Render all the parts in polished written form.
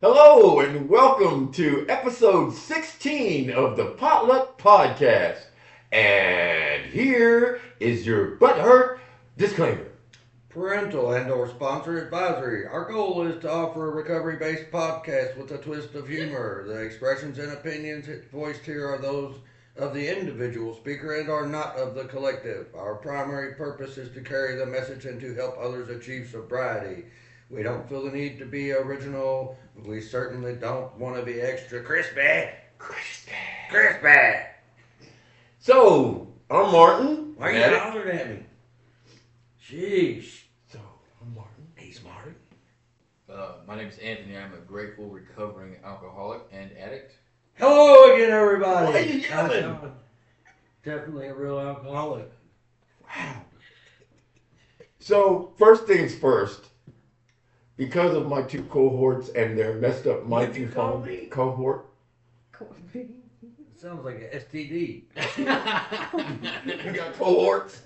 Hello and welcome to episode 16 of the Potluck Podcast. And here is your butthurt disclaimer. Parental and/or sponsor advisory. Our goal is to offer a recovery-based podcast with a twist of humor. The expressions and opinions voiced here are those of the individual speaker and are not of the collective. Our primary purpose is to carry the message and to help others achieve sobriety. We don't feel the need to be original. We certainly don't want to be extra crispy. Crispy. So, I'm Martin. Why are you Addict. hollering at me? Sheesh. So, I'm Martin. He's smart. My name is Anthony. I'm a grateful, recovering alcoholic and addict. Hello again, everybody. Why are you yelling? Definitely a real alcoholic. Wow. So, first things first. Because of my two cohorts and their messed up What'd you call microphone me? cohort, Sounds like an STD. we got cohorts.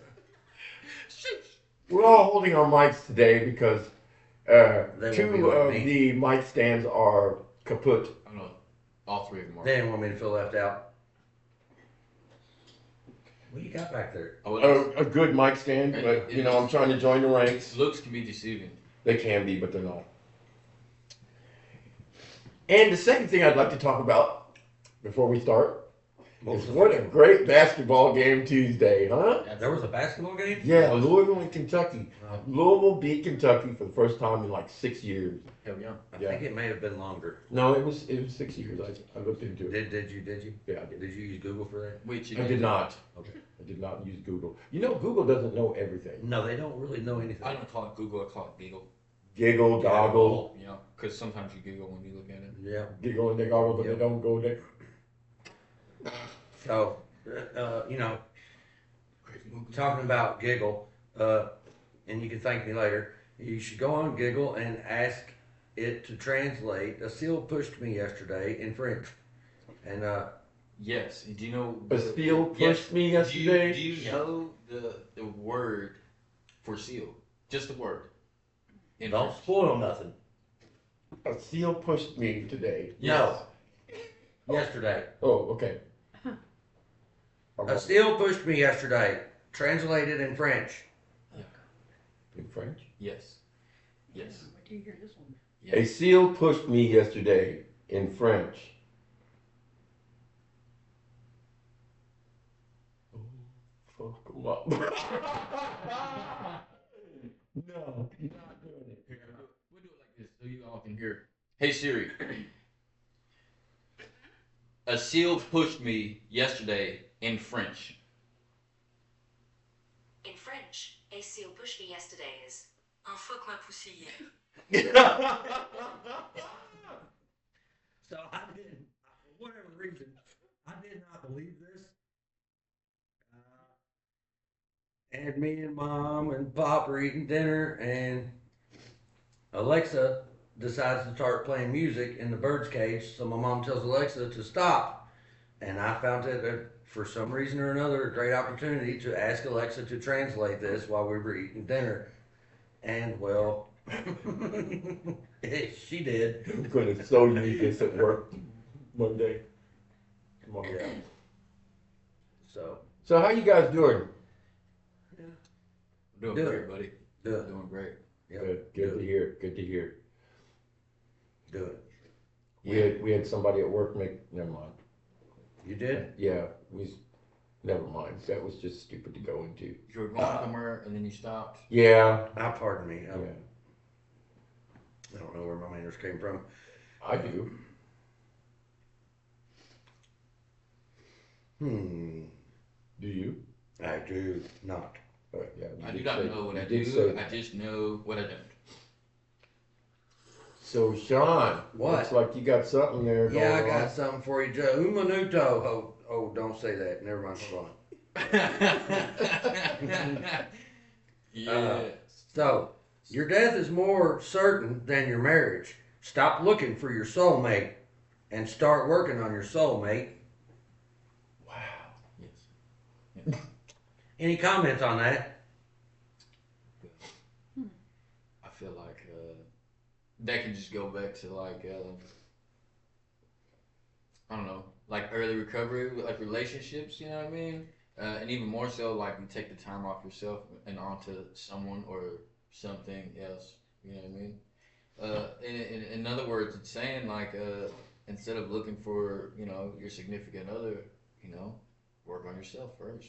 We're all holding our mics today because won't be two like of me. the mic stands are kaput. I don't know. All three of them are. They didn't want me to feel left out. What you got back there? Oh, it A good mic stand, but you know, I'm trying to join the ranks. looks can be deceiving. They can be, but they're not. And the second thing I'd like to talk about before we start is what a great basketball game Tuesday, huh? There was a basketball game? Yeah, Louisville and Kentucky. Oh, Louisville beat Kentucky for the first time in like 6 years. Hell yeah. I think it may have been longer. No, it was 6 years. I looked into it. Did you? Yeah, I did. Did you use Google for that? Wait, you I did not. Okay. I did not use Google. You know, Google doesn't know everything. No, they don't really know anything. I don't call it Google. I call it Giggle. Giggle, goggle, You know, because sometimes you giggle when you look at it. Yeah. giggle, and they goggle, but Yep. they don't go there. So, talking about Giggle, and you can thank me later, you should go on Giggle and ask it to translate. A seal pushed me yesterday in French. And Yes. Do you know? A steel pushed me yesterday. Do you know the word for seal? Just the word. In don't French. spoil nothing. A seal pushed me today. Yes. No. Yesterday. Oh, okay. A seal pushed me yesterday. Translated in French. In French? Yes. Yes. Do you hear this one? A seal pushed me yesterday in French. Oh, fuck 'em up. No, you're not doing it. Here, we'll do it like this so you all can hear. Hey Siri. A seal pushed me yesterday in French. In French, a seal pushed me yesterday is un fuck m'a poussé hier. So I didn't, for whatever reason, I did not believe this. And me and Mom and Pop are eating dinner, and Alexa decides to start playing music in the bird's cage. So my mom tells Alexa to stop, and I found it for some reason or another a great opportunity to ask Alexa to translate this while we were eating dinner. And well, she did. I'm gonna so need this at work Monday. Come on. Yeah. So So how you guys doing? Doing Good. great, buddy. good. Doing great. Yep. Good to hear. Good to hear. Good. We had somebody at work make. Never mind. You did? Yeah, never mind. That was just stupid to go into. You were going somewhere and then you stopped. Yeah, Pardon me. yeah, I don't know where my manners came from. I do. Do you? I do not. Yeah, you I did do not say- know what you I did say do. I that. just know what I don't. So Sean, What? looks like you got something there going Yeah, I on. got something for you, Joe. Un minuto. Oh, don't say that. Never mind. Hold on. Yeah. So, your death is more certain than your marriage. Stop looking for your soulmate and start working on your soulmate. Wow. Yes. Any comments on that? I feel like that can just go back to like I don't know, like early recovery, like relationships. You know what I mean? And even more so, like you take the time off yourself and onto someone or something else. You know what I mean? In other words, it's saying like instead of looking for your significant other, work on yourself first.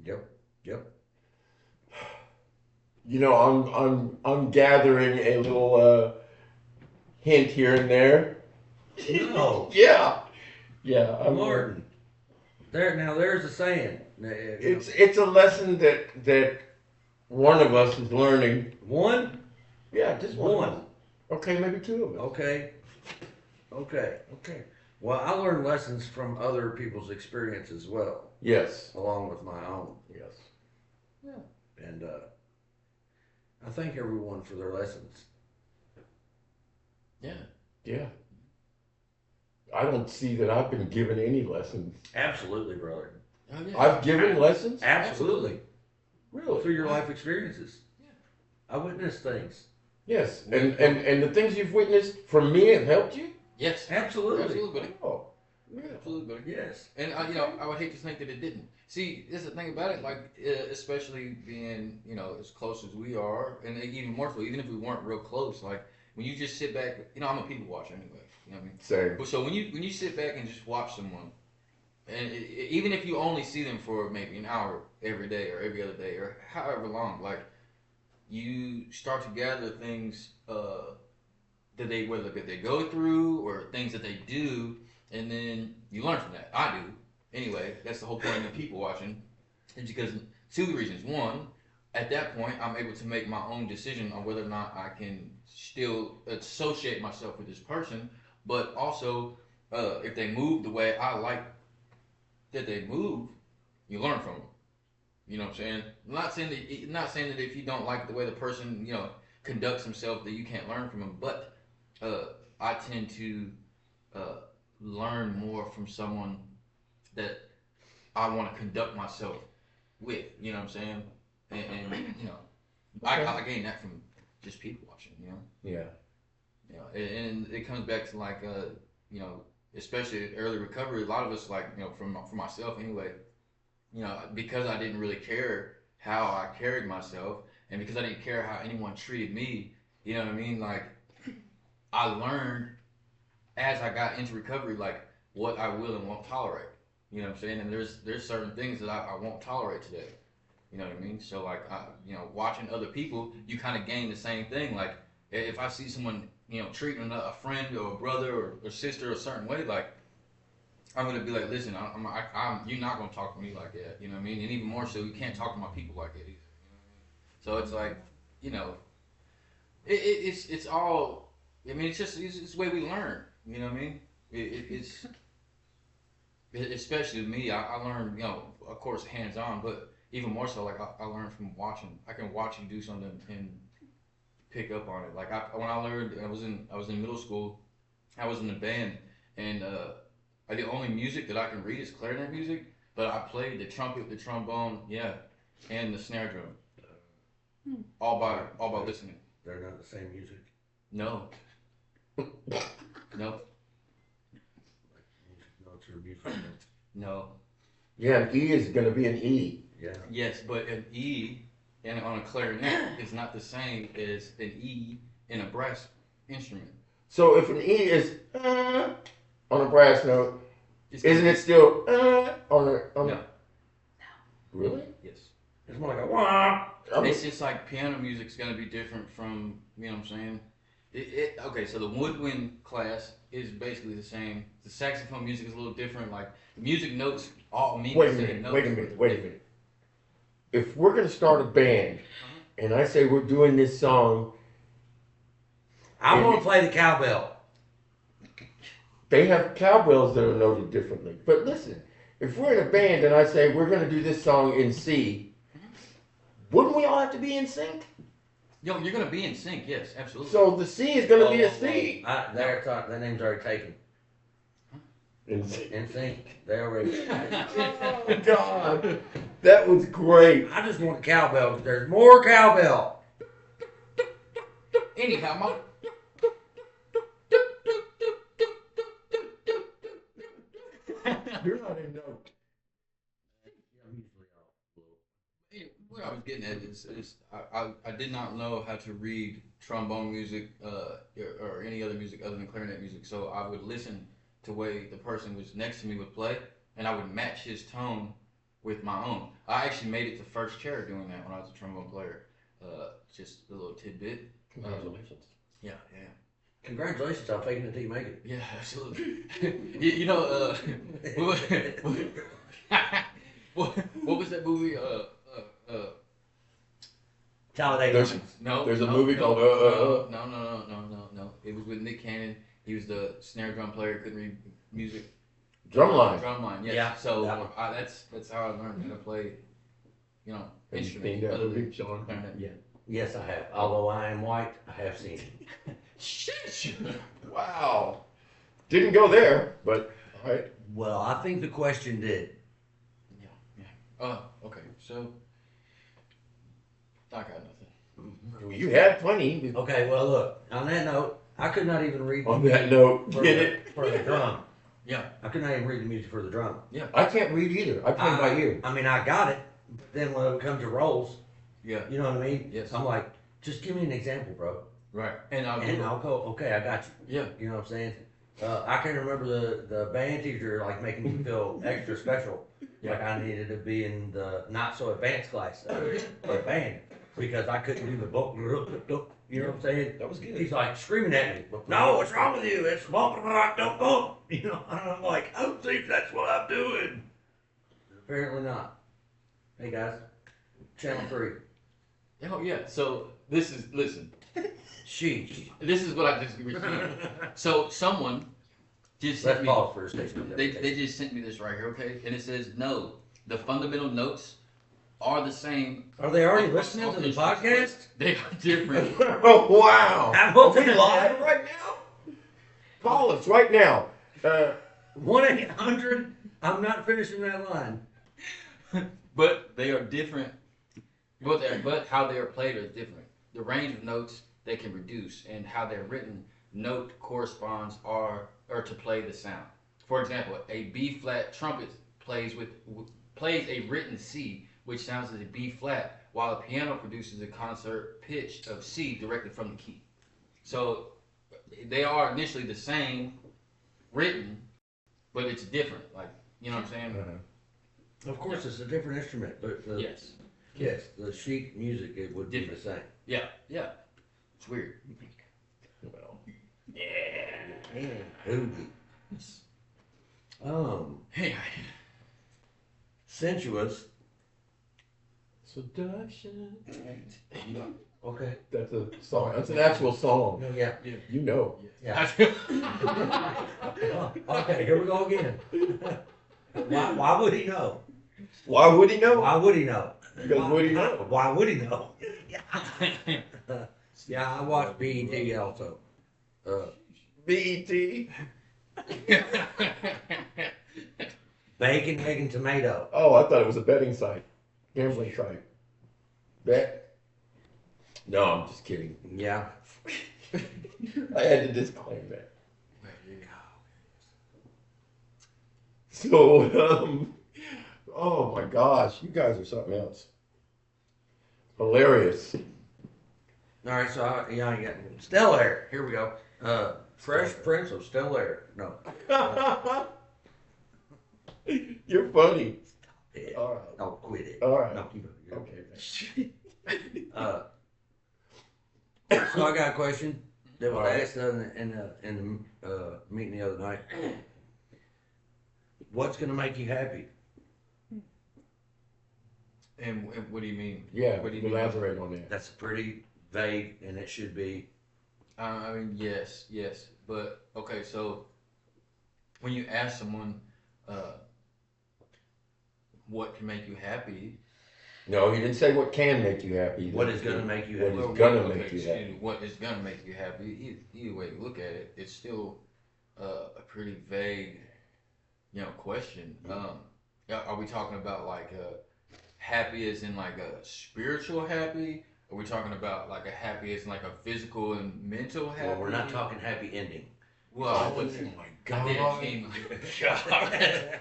Yep. I'm gathering a little hint here and there. No. Yeah. Martin. There's a saying. It's a lesson that one of us is learning. One? Yeah, just One. Okay, maybe two of us. Okay. Well, I learn lessons from other people's experience as well. Yes. Along with my own. Yes. Yeah. And I thank everyone for their lessons. Yeah. I don't see that I've been given any lessons. Absolutely, brother. Oh, yeah. I've given lessons? Absolutely. Really? Through your life experiences. Yeah. I witnessed things. Yes. And the things you've witnessed from me have helped you? Yes. Absolutely. Buddy. Oh. Yeah. Absolutely, buddy. Yes. And I would hate to think that it didn't. See, this is the thing about it, like especially being as close as we are, and even more so, even if we weren't real close, like when you just sit back, I'm a people watcher anyway. You know what I mean? Same. But so when you sit back and just watch someone, and even if you only see them for maybe an hour every day or every other day or however long, like you start to gather things that whether they go through or things that they do, and then you learn from that. I do. Anyway, that's the whole point of people watching. It's because two reasons. One, at that point, I'm able to make my own decision on whether or not I can still associate myself with this person. But also, if they move the way I like that they move, you learn from them. You know what I'm saying? Not saying that if you don't like the way the person conducts himself that you can't learn from him. But I tend to learn more from someone that I want to conduct myself with. You know what I'm saying? And I gain that from just people watching. Yeah. And it comes back to like especially early recovery. A lot of us, like for myself anyway, because I didn't really care how I carried myself, and because I didn't care how anyone treated me. You know what I mean? Like I learned as I got into recovery, like what I will and won't tolerate. You know what I'm saying? And there's certain things that I won't tolerate today. You know what I mean? So like watching other people, you kind of gain the same thing. Like if I see someone treating a friend or a brother or sister a certain way, like I'm gonna be like, listen, you're not gonna talk to me like that. You know what I mean? And even more so, you can't talk to my people like that either. You know what I mean? So it's like it's all. I mean, it's the way we learn. You know what I mean? It's especially me. I learned, of course, hands on, but even more so, like I learned from watching. I can watch you do something and pick up on it. Like when I learned, I was in middle school. I was in a band, and the only music that I can read is clarinet music. But I played the trumpet, the trombone, and the snare drum, all by listening. They're not the same music. No. Nope. Notes or music notes. No. Yeah, an E is going to be an E. Yeah. Yes, but an E on a clarinet is not the same as an E in a brass instrument. So if an E is on a brass note, isn't it still on a? No. Really? Yes. It's more like a wah. It's just like piano music's gonna be different from, you know what I'm saying? Okay, so the woodwind class is basically the same. The saxophone music is a little different. Like the music notes all mean the same notes. Wait a minute. If we're gonna start a band, and I say we're doing this song, I'm gonna play the cowbell. they have cowbells that are noted differently. But listen, if we're in a band and I say we're gonna do this song in C, wouldn't we all have to be in sync? Yo, you're gonna be in sync, yes, absolutely. So the C is gonna be a C. That name's already taken. In sync. In sync. They already. Oh God, that was great. I just want a cowbell because there's more cowbell. Anyhow, You're not in note. I'm usually off. What I was getting at is I did not know how to read trombone music or any other music other than clarinet music. So I would listen to way the person was next to me would play, and I would match his tone with my own. I actually made it to first chair doing that when I was a trombone player. Just a little tidbit. Congratulations. Yeah. Congratulations on faking it till you make it. Yeah, absolutely. you know, what was that movie? Talladega There's, Nights. there's a movie called No. It was with Nick Cannon. He was the snare drum player. Couldn't read music. Drumline. Drumline. Yes. Yeah, So that one. that's how I learned how to play. Have you Instruments. seen that Other movie, than Sean? clarinet. Yeah. Yes, I have. Although I am white, I have seen it. Shit. Wow. Didn't go there, but all right. Well, I think the question did. Yeah. Okay. So I got nothing. You had plenty. Okay, well, look. On that note, I could not even read On the that note, for get the, it? for the drum. Yeah. I could not even read the music for the drum. I can't read either. I play by ear. I mean, I got it, but then when it comes to rolls, Yeah. you know what I mean? Yes. I'm like, just give me an example, bro. Right. And I'll And I'll go, okay, I got you. Yeah. You know what I'm saying? I can remember the band teacher like making me feel extra special. Yeah. Like I needed to be in the not so advanced class for band because I couldn't do the book. You know what I'm saying? That was good. He's like screaming at me. No, what's wrong with you? It's bump, don't bump. You know, and I'm like, I don't think that's what I'm doing. Apparently not. Hey guys, channel 3. Oh yeah. So listen. Sheesh. This is what I just received. So someone just Let's sent me. pause for a second. They just sent me this right here, okay? And it says no. The fundamental notes are the same. Are they already listening to the podcast? They are different. Oh, wow. I'm Are hoping we live right now? Call us right now. 1-800. I'm not finishing that line. But they are different. But how they are played is different. The range of notes they can reduce and how they're written note corresponds or to play the sound. For example, a B flat trumpet plays a written C, which sounds as a B flat, while a piano produces a concert pitch of C directly from the key. So they are initially the same written, but it's different. Like, you know what I'm saying? Of course, it's a different instrument, but Yes. yes, the sheet music it would be the same. Yeah. It's weird. Well, Hey. Sensuous. seduction. Okay. That's a song. That's an actual song. No, yeah. You know. Yeah. Okay, here we go again. Why would he know? Why would he know? Why would he know? Because would he know? Why would he know? Yeah, I watched BET also. BET. Bacon, egg, and tomato. Oh, I thought it was a betting site. Gambling site. Bet? No, I'm just kidding. Yeah. I had to disclaim that. So, oh my gosh, you guys are something else. Hilarious. All right, so I got Stella Air. Here we go. Fresh Prince of Stella Air. No. You're funny. Yeah. All right. No, quit it. All right. No, keep it. Okay. So I got a question that was All right. asked in the meeting the other night. What's gonna make you happy? And what do you mean? Yeah, What do you mean? elaborate on that. That's pretty vague, and it should be. I mean, yes, but okay. So when you ask someone, what can make you happy? No, he didn't say what can make you happy. What is gonna make you What happy? is gonna okay, make you excuse happy? me, what is gonna make you happy? Either way you look at it, it's still a pretty vague, question. Are we talking about like happy as in like a spiritual happy? Are we talking about like a happy as in like a physical and mental happy? Well, we're not talking happy ending. Well, Oh my I didn't God. mean God.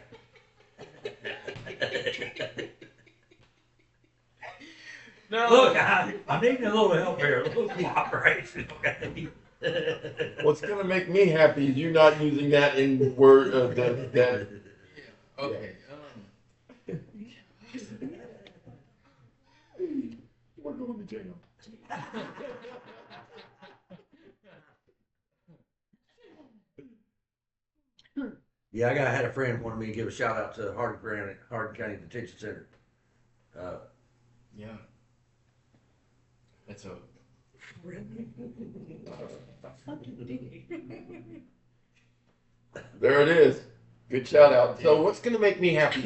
No. Look, I need a little help here, a little cooperation, okay? What's gonna make me happy is you not using that in word that. Okay. We're going to jail. Yeah, I had a friend wanted me to give a shout out to Hardin County Detention Center. Yeah. That's a. There it is. Good shout out. So what's gonna make me happy?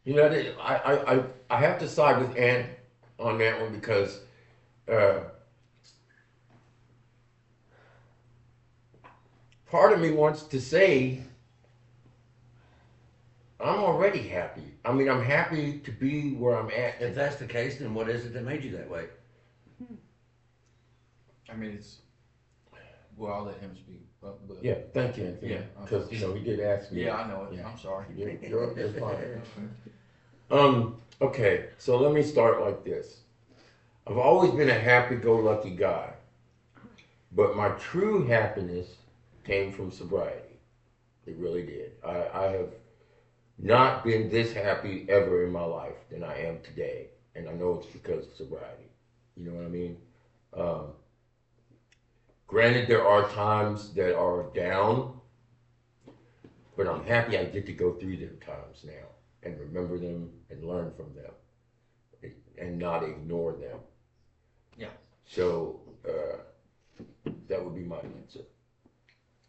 You know, I have to side with Ant on that one because part of me wants to say I'm already happy. I mean, I'm happy to be where I'm at. If that's the case, then what is it that made you that way? I mean, it's. Well, I'll let him speak. But Yeah, thank you, Anthony. Yeah. Because he did ask me. Yeah, I know it. Yeah. I'm sorry. You're fine. Okay, so let me start like this. I've always been a happy-go-lucky guy, but my true happiness came from sobriety. It really did. I have not been this happy ever in my life than I am today, and I know it's because of sobriety. You know what I mean? Granted, there are times that are down, but I'm happy I get to go through them times now and remember them and learn from them and not ignore them. Yeah. So that would be my answer.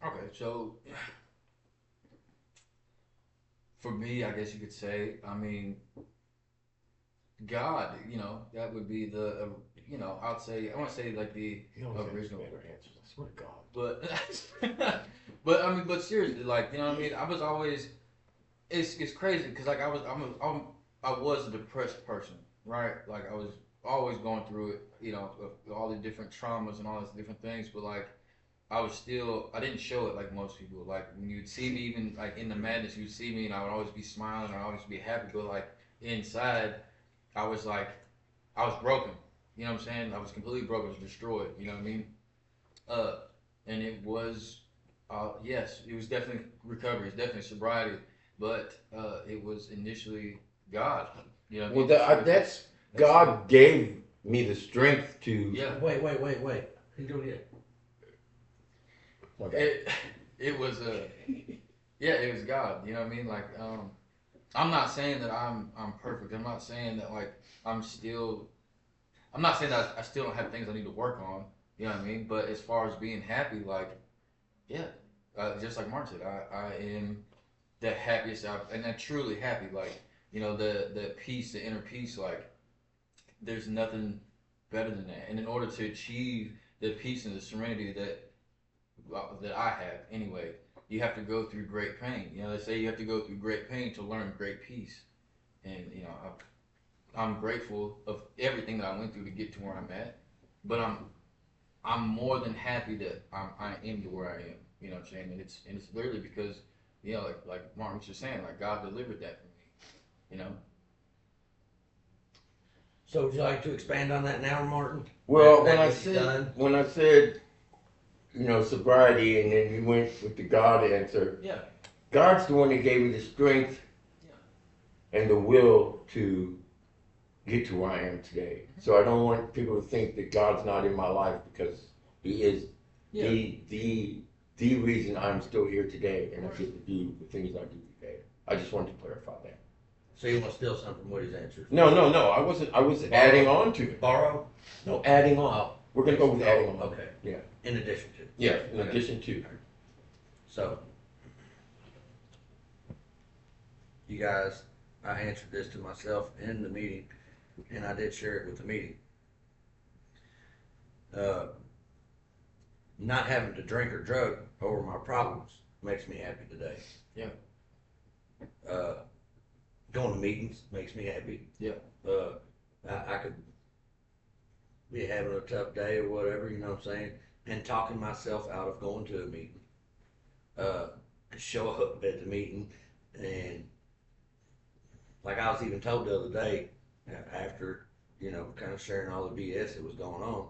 Okay, so for me, I guess you could say, I mean, God, that would be the, I'd say, I want to say like the original. Better answers. I swear to God. But seriously, like, you know what I mean? I was always, it's crazy because like I was a depressed person, right? Like I was always going through it, all the different traumas and all these different things, but like I didn't show it like most people. Like when you'd see me, even like in the madness, you'd see me and I would always be smiling or I would always be happy, but like inside, I was broken. You know what I'm saying? I was completely broken, I was destroyed. You know what I mean? And it was, yes, it was definitely recovery. It's definitely sobriety, but it was initially God. You know what I mean? That's God gave me the strength to. Yeah. Wait. He's doing it. Okay. It was it was God. You know what I mean? Like, I'm not saying that I'm perfect. I'm not saying that like I'm not saying that I still don't have things I need to work on. You know what I mean? But as far as being happy, like, yeah, just like Mark said, I am the happiest and I'm truly happy. Like, the peace, the inner peace, like, there's nothing better than that. And in order to achieve the peace and the serenity that I have anyway, you have to go through great pain. They say you have to go through great pain to learn great peace. And, I'm grateful of everything that I went through to get to where I'm at, but I'm more than happy that I am to where I am. You know what I'm saying? And it's literally because, like Martin was just saying, like God delivered that for me. So would you like to expand on that now, Martin? Well, That when I was done? said, sobriety, and then you went with the God answer. Yeah. God's the one that gave me the strength and the will to get to where I am today. So I don't want people to think that God's not in my life because He is the reason I'm still here today and I get to do the things I do today. I just wanted to clarify that. So you want to steal something from Woody's answer? No. I was adding on to it. Borrow? No, adding on. Oh. We're gonna go with adding on. Okay. Yeah. In addition to. Yeah. In Okay. addition to. So, you guys, I answered this to myself in the meeting, and I did share it with the meeting. Not having to drink or drug over my problems makes me happy today. Yeah. Going to meetings makes me happy. Yeah. I could be having a tough day or whatever, you know what I'm saying, and talking myself out of going to a meeting. show up at the meeting, and like I was even told the other day, after, kind of sharing all the BS that was going on,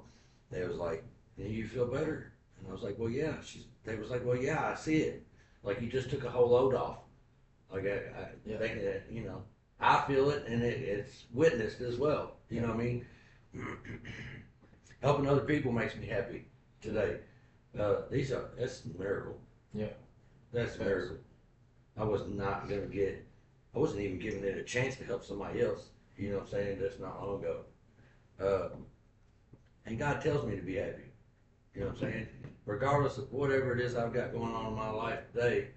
they was like, "Do you feel better?" And I was like, "Well, yeah." They was like, "Well, yeah, I see it. Like you just took a whole load off." Like Yeah. I feel it, and it's witnessed as well. You know what I mean? Helping other people makes me happy today. That's a miracle. Yeah. That's a miracle. I was not gonna get. I wasn't even giving it a chance to help somebody else. You know what I'm saying? That's not long ago. And God tells me to be happy. You know what I'm saying? Regardless of whatever it is I've got going on in my life today,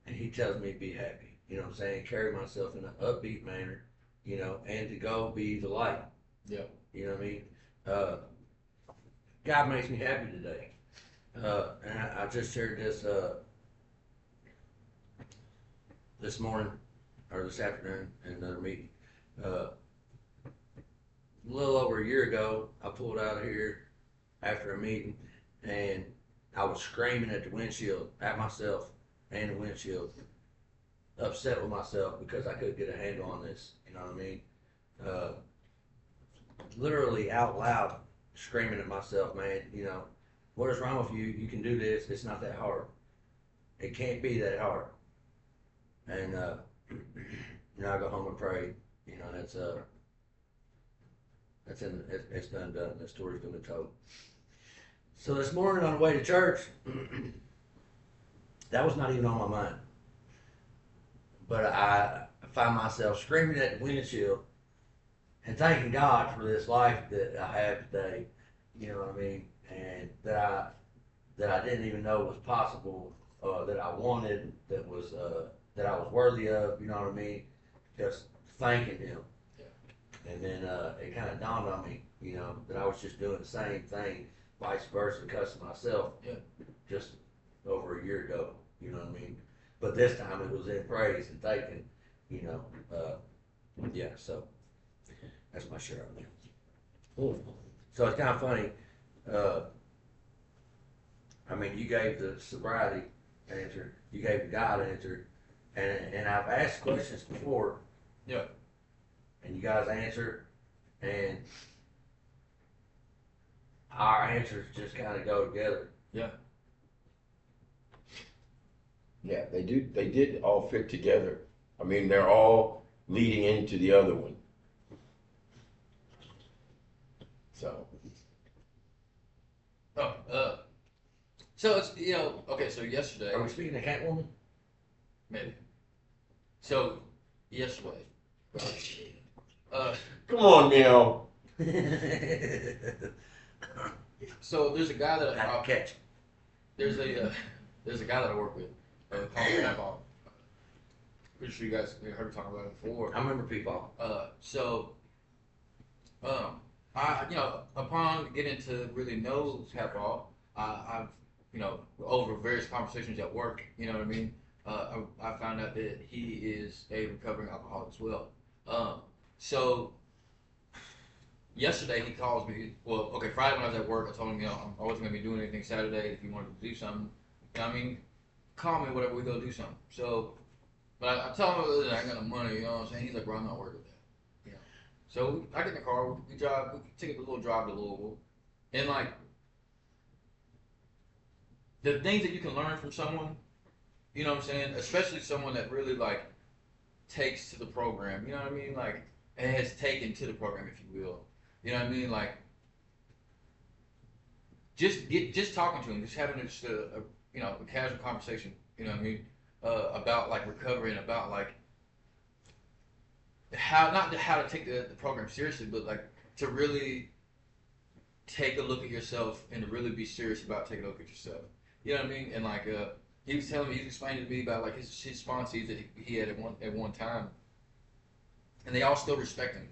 and He tells me to be happy. You know what I'm saying? Carry myself in an upbeat manner, and to go be the light. Yeah. You know what I mean? God makes me happy today. And I just shared this morning or this afternoon in another meeting. A little over a year ago, I pulled out of here after a meeting, and I was screaming at the windshield at myself and the windshield, upset with myself because I couldn't get a handle on this. You know what I mean? Literally out loud screaming at myself, man. What is wrong with you? You can do this. It's not that hard. It can't be that hard. And I go home and pray. It's done. The story's been told. So this morning on the way to church, that was not even on my mind. But I find myself screaming at the windshield and thanking God for this life that I have today. You know what I mean? And that I didn't even know was possible, that I wanted, that I was worthy of. You know what I mean? Just thanking Him. Yeah. And then it kind of dawned on me, that I was just doing the same thing, vice versa, cussing myself. Yeah. Just over a year ago. You know what I mean? But this time it was in praise and thanking. Yeah. So that's my share of it. So it's kind of funny. You gave the sobriety answer, you gave the God answer, and I've asked questions before. Yeah. And you guys answer, and our answers just kind of go together. Yeah. Yeah, they do. They did all fit together. They're all leading into the other one. So. So it's okay. So yesterday. Are we speaking to Catwoman? Maybe. So yesterday. Come on, Neil. So there's a guy that I'll catch. There's a guy that I work with. Called Peepaw. Pretty sure you guys heard me talk about it before. I remember Peepaw. Upon getting to really know Peepaw, I've over various conversations at work, you know what I mean. I found out that he is a recovering alcoholic as well. So yesterday he calls me. Well, okay, Friday when I was at work, I told him, I wasn't gonna be doing anything Saturday. If you wanted to do something, call me, whatever, we go do something. So, but I tell him that I ain't got no money, you know what I'm saying? He's like, bro, I'm not worried with that. So I get in the car, we drive, we take a little drive to Louisville, and the things that you can learn from someone, you know what I'm saying? Especially someone that really takes to the program, you know what I mean? And has taken to the program, if you will. You know what I mean? Just talking to him, just having a casual conversation, you know what I mean? About recovery and about how to take the program seriously, but to really take a look at yourself and to really be serious about taking a look at yourself. You know what I mean? And he was telling me, he was explaining to me about his sponsees that he had at one time, and they all still respect him.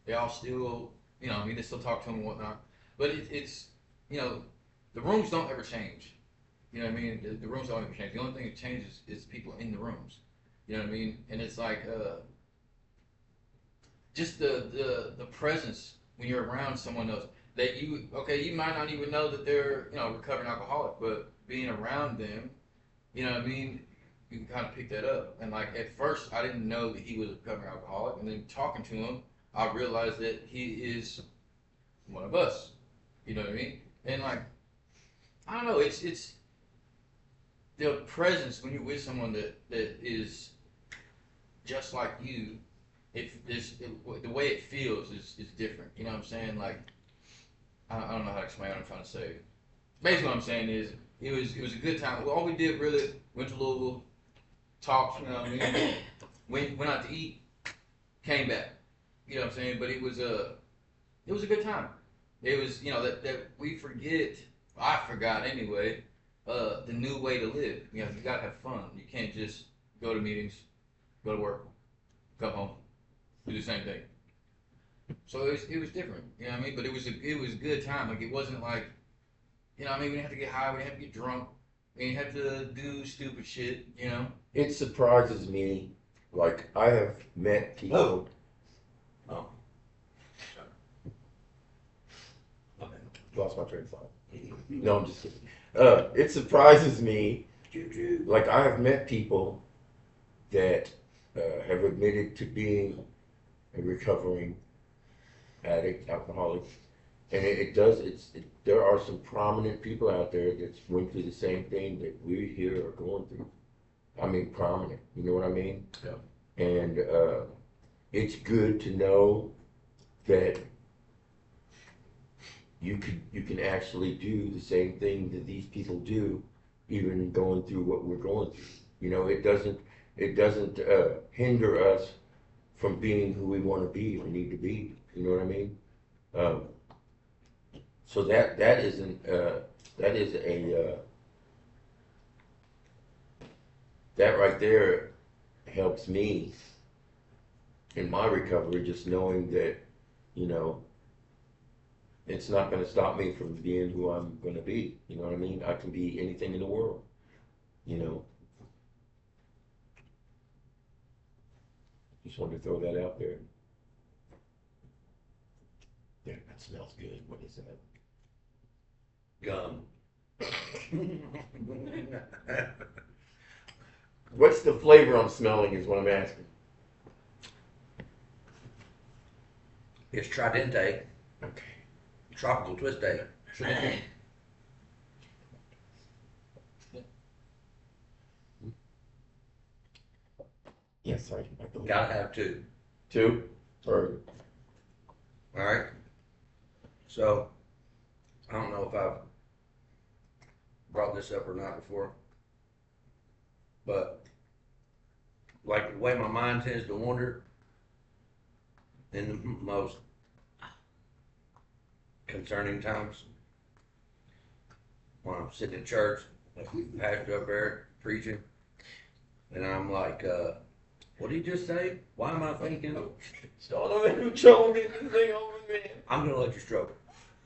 They all still, they still talk to him and whatnot. But it's the rooms don't ever change. You know what I mean? The rooms don't ever change. The only thing that changes is people in the rooms. You know what I mean? And it's just the presence when you're around someone else that you might not even know that they're recovering alcoholic, but being around them, you know what I mean, you can kind of pick that up. And like at first, I didn't know that he was a recovering alcoholic, and then talking to him, I realized that he is one of us. You know what I mean? And like, I don't know, it's the presence when you're with someone that is just like you. The way it feels is different. You know what I'm saying? Like, I don't know how to explain what I'm trying to say. Basically, what I'm saying is it was a good time. All we did really went to Louisville, talked. You know what I mean? Went out to eat, came back. You know what I'm saying? But it was a good time. It was, you know, that we forget. I forgot anyway. The new way to live. You know, you gotta have fun. You can't just go to meetings, go to work, come home, do the same thing. So it was different. You know what I mean? But it was a good time. Like, it wasn't like, you know what I mean? We didn't have to get high. We didn't have to get drunk. We didn't have to do stupid shit. You know? It surprises me. Like, I have met people. Oh. Lost my train of thought. No, I'm just kidding. It surprises me. Like, I have met people that have admitted to being a recovering addict, alcoholic, and there are some prominent people out there that went through the same thing that we here are going through. I mean, prominent. You know what I mean? Yeah. And it's good to know that you can actually do the same thing that these people do, even going through what we're going through. You know, it doesn't hinder us from being who we want to be or need to be. You know what I mean? So that is that right there helps me in my recovery, just knowing that, you know, it's not going to stop me from being who I'm going to be. You know what I mean? I can be anything in the world, you know. Just wanted to throw that out there. Yeah, that smells good. What is that? Gum. What's the flavor I'm smelling is what I'm asking. It's Tridente, Okay. tropical twist day. Yes, sorry. Gotta have two. Two? Or All right. So, I don't know if I've brought this up or not before, but like the way my mind tends to wander in the most concerning times, when I'm sitting in church, like the pastor up there preaching, and I'm like, what did he just say? Why am I thinking? so don't make me trouble getting this thing over, man. I'm gonna let you stroke.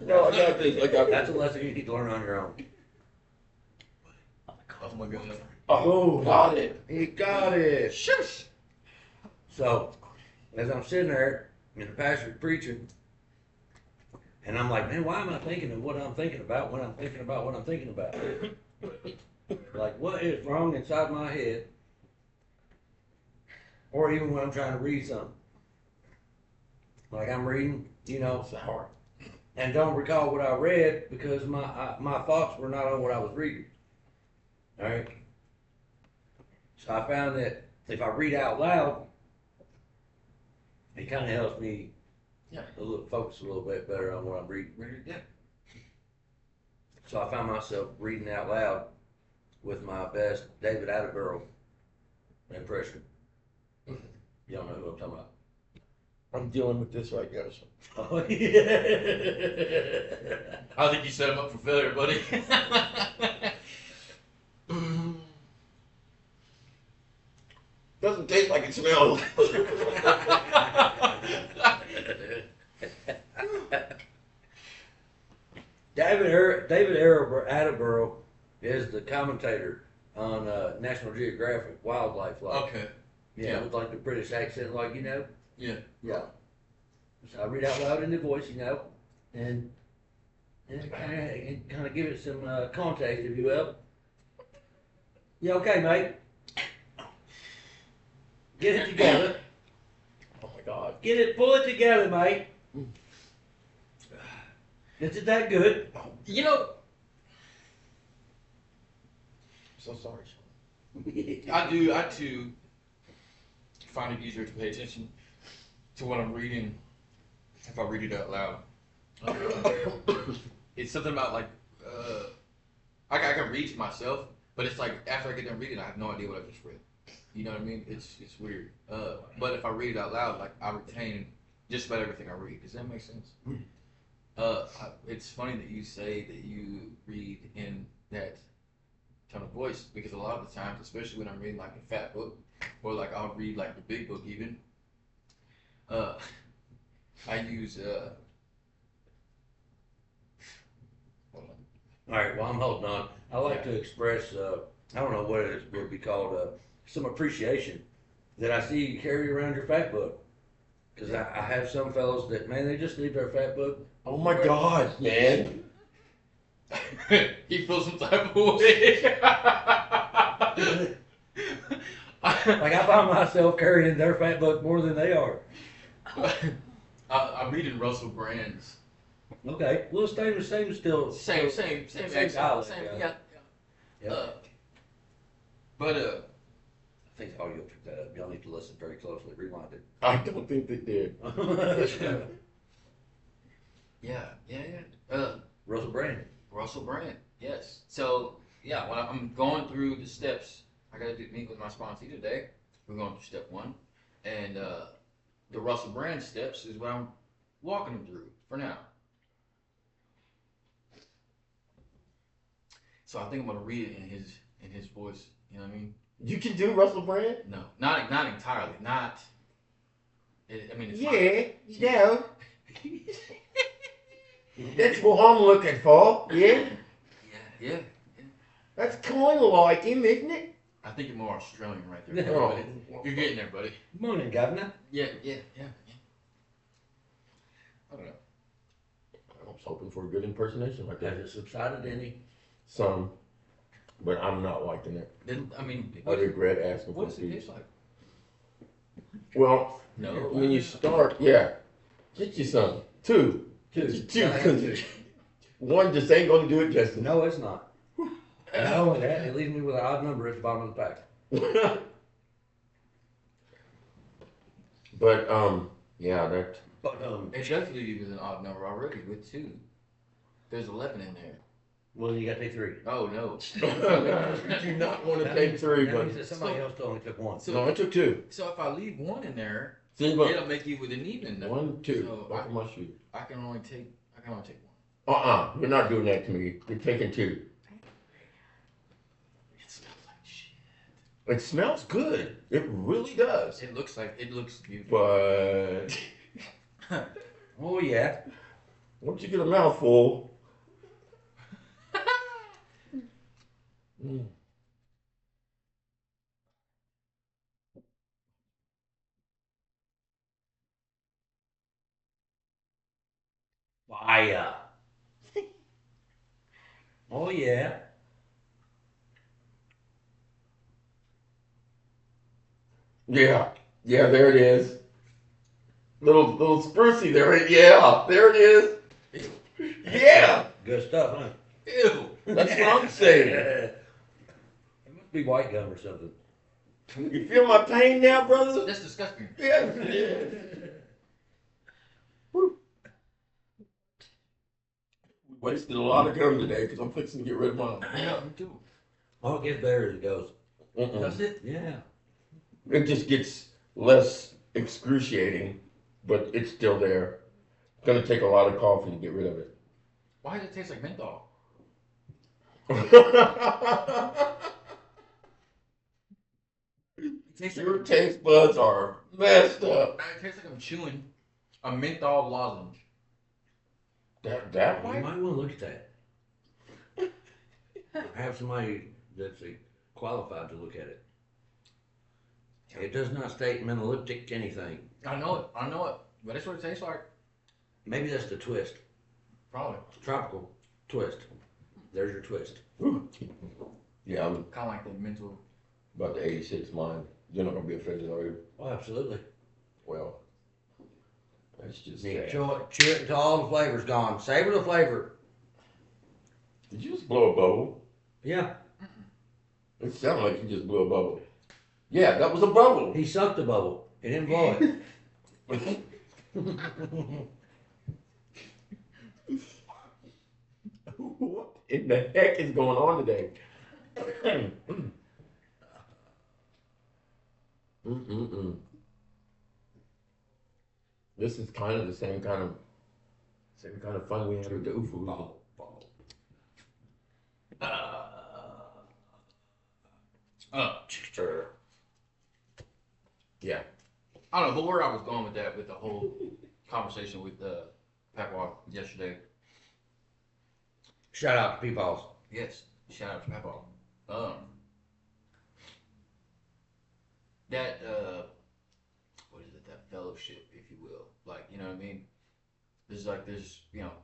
No, I got this. I got this. That's a lesson you need to learn on your own. Oh my god. Oh, got it. He got it. Shush. So, as I'm sitting there and the pastor's preaching, and I'm like, man, why am I thinking of what I'm thinking about when I'm thinking about what I'm thinking about? Like, what is wrong inside my head? Or even when I'm trying to read something. Like I'm reading, you know, Sour. and don't recall what I read because my thoughts were not on what I was reading. All right. So I found that if I read out loud, it kind of helps me focus a little bit better on what I'm reading. Yeah. So I found myself reading out loud with my best David Attenborough impression. You don't know who I'm talking about. I'm dealing with this right now. So. Oh, yeah. I think you set him up for failure, buddy. Doesn't taste like it smells. David Attenborough is the commentator on National Geographic Wildlife Life. Okay. Yeah, with like the British accent, like, you know. Yeah. Yeah. So I read out loud in the voice, you know, and kind of give it some context, if you will. You okay, mate? Get it together. Oh my God. Pull it together, mate. Is it that good? You know, So sorry, I too find it easier to pay attention to what I'm reading if I read it out loud. It's something about like, I can read to myself, but it's like after I get done reading, I have no idea what I just read. You know what I mean? It's weird. But if I read it out loud, like I retain just about everything I read. Does that make sense? It's funny that you say that you read in that tone of voice, because a lot of the times, especially when I'm reading like a fat book, or like I'll read like the big book even, I use hold on. All right, well, I'm holding on. I like to express, I don't know what it would be called, some appreciation that I see you carry around your fat book. Because I have some fellows that, man, they just leave their fat book. Oh my God, man. He feels some type of way. Like I find myself carrying their fat book more than they are. I'm reading Russell Brand's. Okay, well, same still. Same dialect, dialect. yeah. Yeah. But I think the audio picked that up. Y'all need to listen very closely. Rewind it. I don't think they did. Yeah. Russell Brand. Russell Brand. Yes. So yeah, when I'm going through the steps, I got to meet with my sponsee today. We're going through step 1, and the Russell Brand steps is what I'm walking them through for now. So I think I'm gonna read it in his voice. You know what I mean? You can do Russell Brand? No, not entirely. Not. I mean, it's yeah. That's what I'm looking for. Yeah. Yeah. That's kind of like him, isn't it? I think you're more Australian right there. Oh. Buddy. You're getting there, buddy. Morning, Governor. Yeah. I don't know. I was hoping for a good impersonation like Has that. it subsided any? Some, but I'm not liking it. I mean, I regret asking for what does it these. taste like? Well, No. when you start, yeah, get you some. Two. Two. Because one just ain't going to do it justice. No, it's not. Not only that, it leaves me with an odd number at the bottom of the pack. But, yeah, that. But It does leave you with an odd number already with 2. There's 11 in there. well, you got to take 3. Oh no. You do not want to take 3, That but. means that somebody else only took 1. So No, I took 2. So if I leave 1 in there, See, but it'll make you with an even number. 1, 2. So Both of my shoes. I can only take 1. You're not doing that to me. You're taking 2. It smells like shit. It smells good. It really does. It looks beautiful. But Oh, yeah. once you get a mouthful. Mm. Fire. Oh, yeah. Yeah, there it is. Little sprucey there. Yeah, there it is. Yeah, Good stuff, huh? Ew. that's what I'm saying. It must be white gum or something. You feel my pain now, brother? That's disgusting. Yeah. Woo. Wasted a lot of gum today because I'm fixing to get rid of mine. Yeah, me too. Oh, it gets better as it goes. Does it? Yeah. It just gets less excruciating, but it's still there. It's gonna take a lot of coffee to get rid of it. Why does it taste like menthol? It tastes like Your taste buds are messed up. it tastes like I'm chewing a menthol lozenge. That You might. might want to look at that. Have somebody that's qualified to look at it. It does not state mentalistic anything. I know it, but that's what it tastes like. Maybe that's the twist. Probably. Tropical twist. There's your twist. You Yeah, I'm Kind of like the mental. about the 86 mine. You're not gonna be offended, are you? Oh, absolutely. Well, that's just You sad. chew it until all the flavor's gone. Savor the flavor. Did you just blow a bubble? Yeah. It sounded like you just blew a bubble. Yeah, that was a bubble. He sucked the bubble. He didn't blow it. What in the heck is going on today? Mm-mm-mm. This is kind of the same kind of fun we had with the UFO. Yeah. I don't know, but where I was going with that, with the whole conversation with Papa yesterday. Shout out to Peepaws. Yes, shout out to Papa. That what is it? That fellowship, if you will. Like, you know what I mean? There's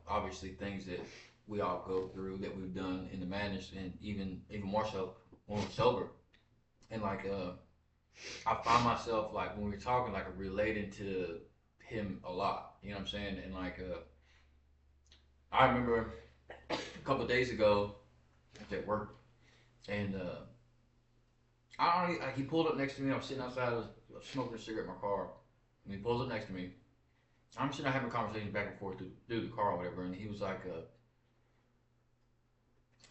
obviously things that we all go through that we've done in the madness, and even more so when we're sober. And like I find myself, like, when we're talking, like, relating to him a lot. You know what I'm saying? And like I remember a couple of days ago I was at work, and he pulled up next to me. I was sitting outside, I was smoking a cigarette in my car, and he pulls up next to me. I'm sitting there having a conversation back and forth through the car or whatever, and he was like,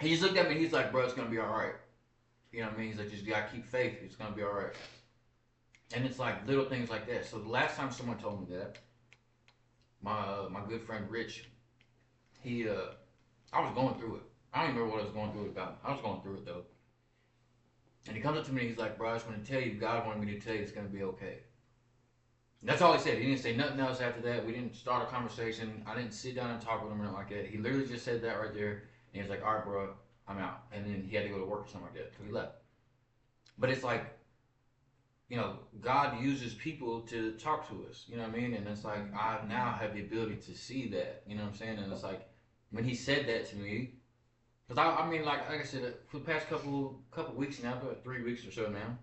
he just looked at me and he's like, bro, it's gonna be alright. You know what I mean? He's like, just gotta keep faith, it's gonna be alright. And it's like little things like that. So the last time someone told me that, my good friend Rich, I was going through it. I don't even remember what I was going through it about. I was going through it though. And he comes up to me and he's like, bro, I just want to tell you, God wanted me to tell you it's going to be okay. And that's all he said. He didn't say nothing else after that. We didn't start a conversation. I didn't sit down and talk with him or anything like that. He literally just said that right there. And he was like, all right, bro, I'm out. And then he had to go to work or something like that. So he left. But it's like, you know, God uses people to talk to us. You know what I mean? And it's like, I now have the ability to see that. You know what I'm saying? And it's like, when he said that to me, because I mean, like I said, for the past couple weeks now, about 3 weeks or so now,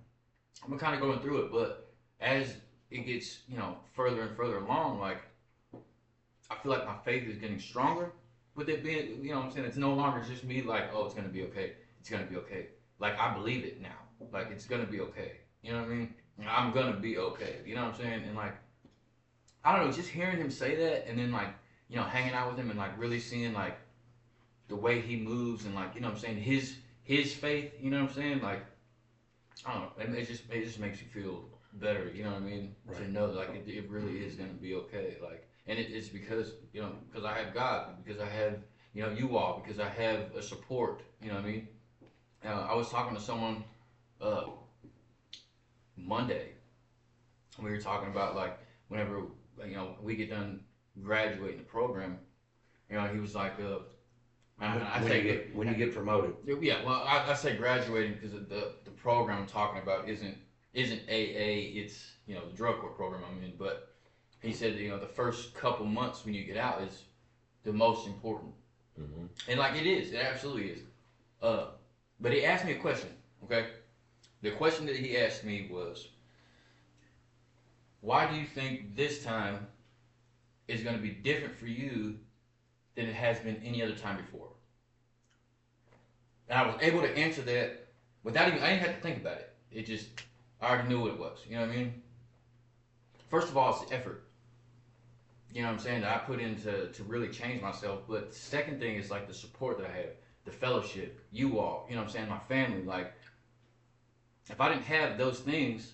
I've been kind of going through it. But as it gets, you know, further and further along, like, I feel like my faith is getting stronger with it being, you know what I'm saying? It's no longer just me like, oh, it's going to be okay. It's going to be okay. Like, I believe it now. Like, it's going to be okay. You know what I mean? I'm going to be okay. You know what I'm saying? And, like, I don't know, just hearing him say that and then, like, you know, hanging out with him and, like, really seeing, like, the way he moves and, like, you know what I'm saying, his faith, you know what I'm saying? Like, I don't know, it just makes you feel better, you know what I mean? Right. To know, like, it really is going to be okay. Like, and it's because, you know, because I have God, because I have, you know, you all, because I have a support, you know what I mean? I was talking to someone Monday, and we were talking about, like, whenever, you know, we get done graduating the program, you know, he was like, when you get promoted. Yeah, well, I say graduating because the program I'm talking about isn't AA, it's, you know, the drug court program I'm in, but he said, you know, the first couple months when you get out is the most important. Mm-hmm. And, like, it absolutely is. But he asked me a question, okay? The question that he asked me was, why do you think this time is going to be different for you than it has been any other time before? And I was able to answer that without even, I didn't have to think about it. It just, I already knew what it was. You know what I mean? First of all, it's the effort. You know what I'm saying? That I put in to really change myself. But the second thing is, like, the support that I have, the fellowship, you all, you know what I'm saying? My family. Like, if I didn't have those things,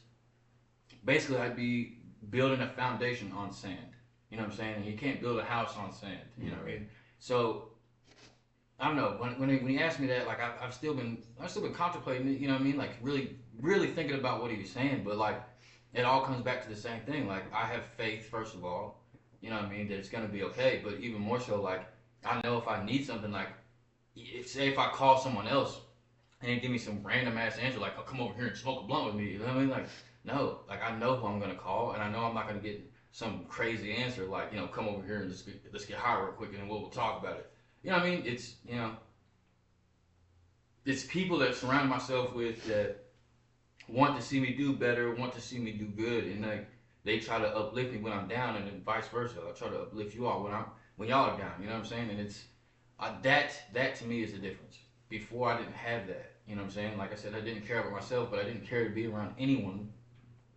basically I'd be building a foundation on sand. You know what I'm saying? And you can't build a house on sand. You know what I mean? So, I don't know. When he asked me that, like, I've still been contemplating it. You know what I mean? Like, really thinking about what he was saying. But, like, it all comes back to the same thing. Like, I have faith, first of all. You know what I mean? That it's gonna be okay. But even more so, like, I know if I need something, like, if I call someone else and they give me some random ass answer, like, oh, come over here and smoke a blunt with me. You know what I mean? Like, no. Like, I know who I'm gonna call, and I know I'm not gonna get some crazy answer like, you know, come over here and let's get high real quick and then we'll talk about it. You know what I mean? It's, you know, it's people that surround myself with that want to see me do better, want to see me do good, and like they try to uplift me when I'm down, and then vice versa. I try to uplift you all when y'all are down. You know what I'm saying? And it's that to me is the difference. Before I didn't have that. You know what I'm saying? Like I said, I didn't care about myself, but I didn't care to be around anyone,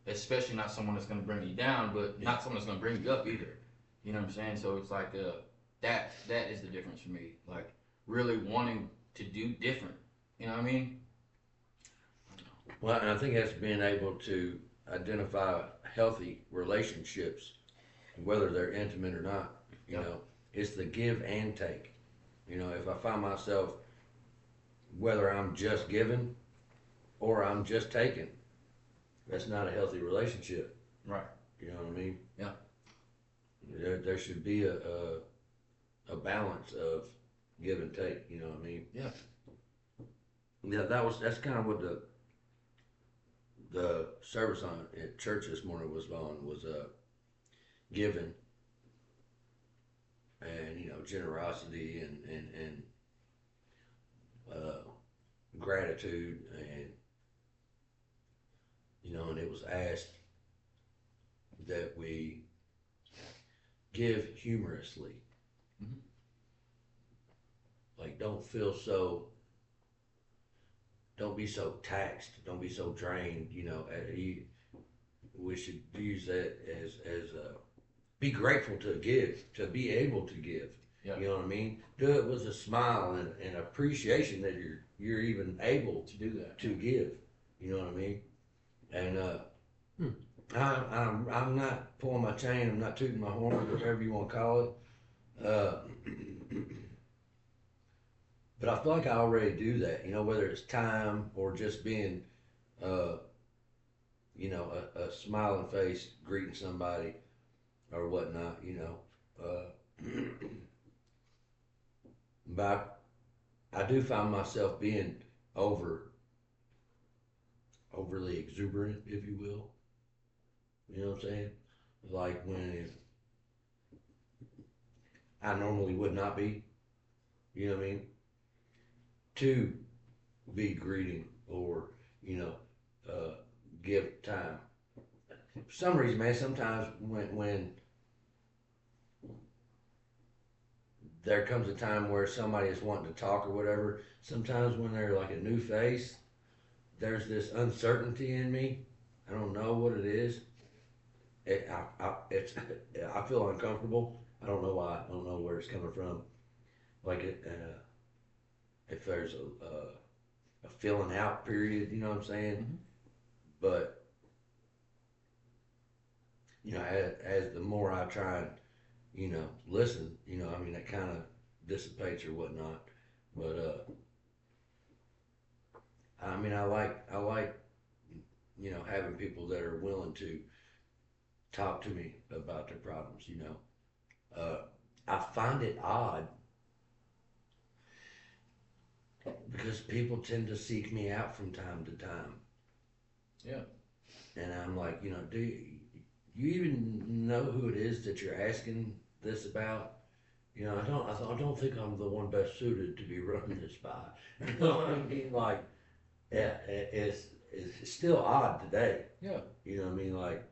especially not someone that's gonna bring you down, but not someone that's gonna bring you up either. You know what I'm saying? So it's like that is the difference for me. Like really wanting to do different. You know what I mean? Well, and I think that's being able to identify healthy relationships, whether they're intimate or not. You know, it's the give and take. You know, if I find myself, whether I'm just giving or I'm just taking, that's not a healthy relationship. Right. You know what I mean? Yeah. There should be a balance of give and take. You know what I mean? Yeah. Yeah, that's kind of what the service on at church this morning was giving and generosity and gratitude, and and it was asked that we give humorously. Mhm. Like don't be so taxed, don't be so drained. We should use that as be grateful to give, to be able to give. Yeah. You know what I mean? Do it with a smile and appreciation that you're even able To do that. to give. You know what I mean? And I'm not pulling my chain. I'm not tooting my horn, whatever you want to call it. But I feel like I already do that. Whether it's time or just being, a smiling face greeting somebody or whatnot. But I do find myself being overly exuberant, if you will. You know what I'm saying? Like when I normally would not be. You know what I mean? To be greeting or give time. For some reason, man, sometimes when there comes a time where somebody is wanting to talk or whatever, sometimes when they're like a new face, there's this uncertainty in me. I don't know what it is. I feel uncomfortable. I don't know why. I don't know where it's coming from. Like if there's a filling out period, you know what I'm saying? Mm-hmm. But as the more I try and listen, that kind of dissipates or whatnot. But I like having people that are willing to talk to me about their problems. I find it odd because people tend to seek me out from time to time. Yeah. And I'm like, do you even know who it is that you're asking this about? I don't think I'm the one best suited to be running this by. You know what I mean? Like, yeah, it's still odd today. Yeah. You know what I mean? Like,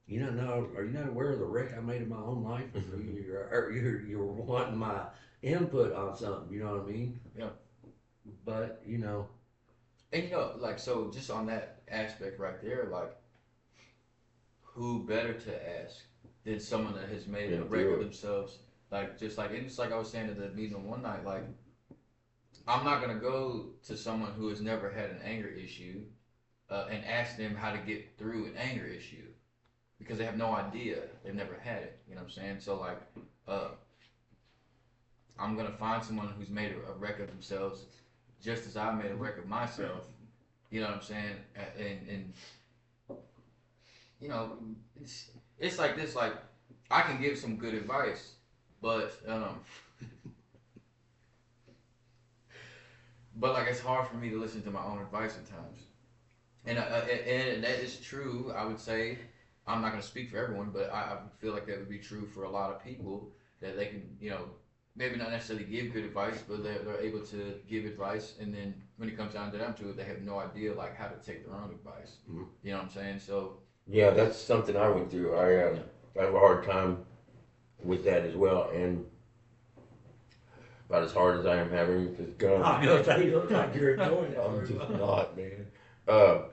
are you not aware of the wreck I made in my own life? You're wanting my input on something. You know what I mean? Yeah. But And like so, just on that aspect right there, like, who better to ask than someone that has made a record of themselves? Like, just like I was saying at the meeting one night, like, I'm not gonna go to someone who has never had an anger issue and ask them how to get through an anger issue because they have no idea. They've never had it. You know what I'm saying? So like, I'm gonna find someone who's made a record of themselves just as I made a record of myself. You know what I'm saying? And it's like this. Like, I can give some good advice, but like it's hard for me to listen to my own advice at times. And that is true. I would say I'm not going to speak for everyone, but I feel like that would be true for a lot of people that they can maybe not necessarily give good advice, but they're able to give advice, and then when it comes down to them to it, they have no idea like how to take their own advice. Mhm. You know what I'm saying? So Yeah, that's something I went through. I have a hard time with that as well, and about as hard as I am having with this gun. I'm gonna say you look like you're enjoying it. I'm just not, man. Uh,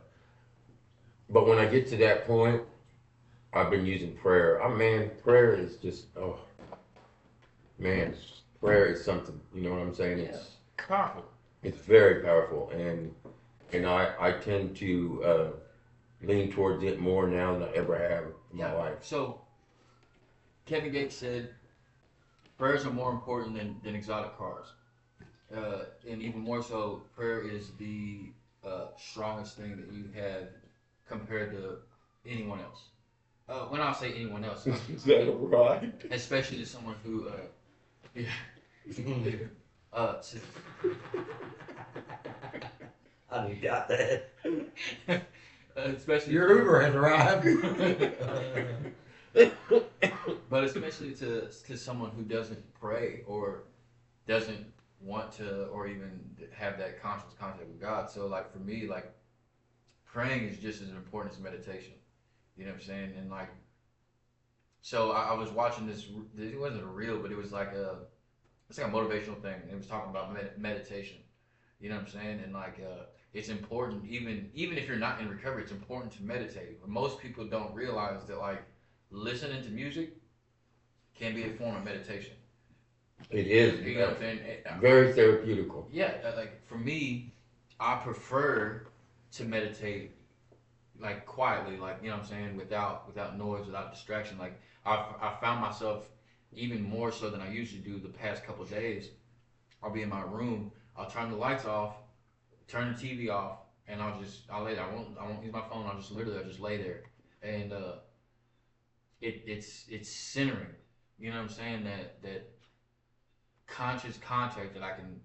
but when I get to that point, I've been using prayer. Man, prayer is just, oh, man, prayer is something. You know what I'm saying? powerful. It's very powerful, and I tend to lean towards it more now than I ever have in my life. So Kevin Gates said prayers are more important than exotic cars. And even more so, prayer is the strongest thing that you have compared to anyone else. When I say anyone else, Is that right? especially to someone who, yeah, so- I didn't got that. especially Your Uber has arrived. but especially to someone who doesn't pray or doesn't want to or even have that conscious contact with God. So like for me, like praying is just as important as meditation. You know what I'm saying? And like, so I was watching this. It wasn't a reel, but it was like it's like a motivational thing. It was talking about meditation. You know what I'm saying? And like, it's important, even if you're not in recovery, it's important to meditate. But most people don't realize that like listening to music can be a form of meditation. It is. You know what I'm saying? Very therapeutical. Yeah, like for me, I prefer to meditate like quietly, like you know what I'm saying, without noise, without distraction. Like I found myself even more so than I usually do the past couple of days. I'll be in my room, I'll turn the lights off, turn the TV off, and I'll lay there. I won't use my phone. I'll just lay there, and it's centering. You know what I'm saying? That conscious contact that I can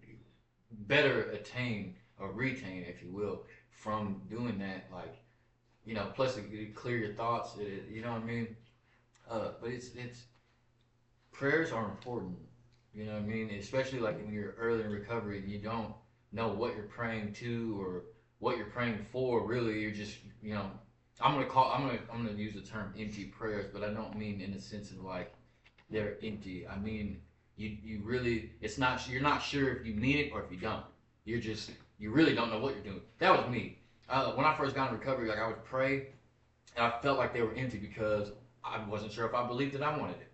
better attain or retain, if you will, from doing that. Like, you know, plus it clear your thoughts. You know what I mean? But it's prayers are important. You know what I mean? Especially like when you're early in recovery and you don't know what you're praying to or what you're praying for. Really, you're just, you know, I'm gonna use the term empty prayers, but I don't mean in the sense of like they're empty. I mean you really, you're not sure if you mean it or if you don't. You really don't know what you're doing. That was me. When I first got in recovery, like I would pray and I felt like they were empty because I wasn't sure if I believed that I wanted it.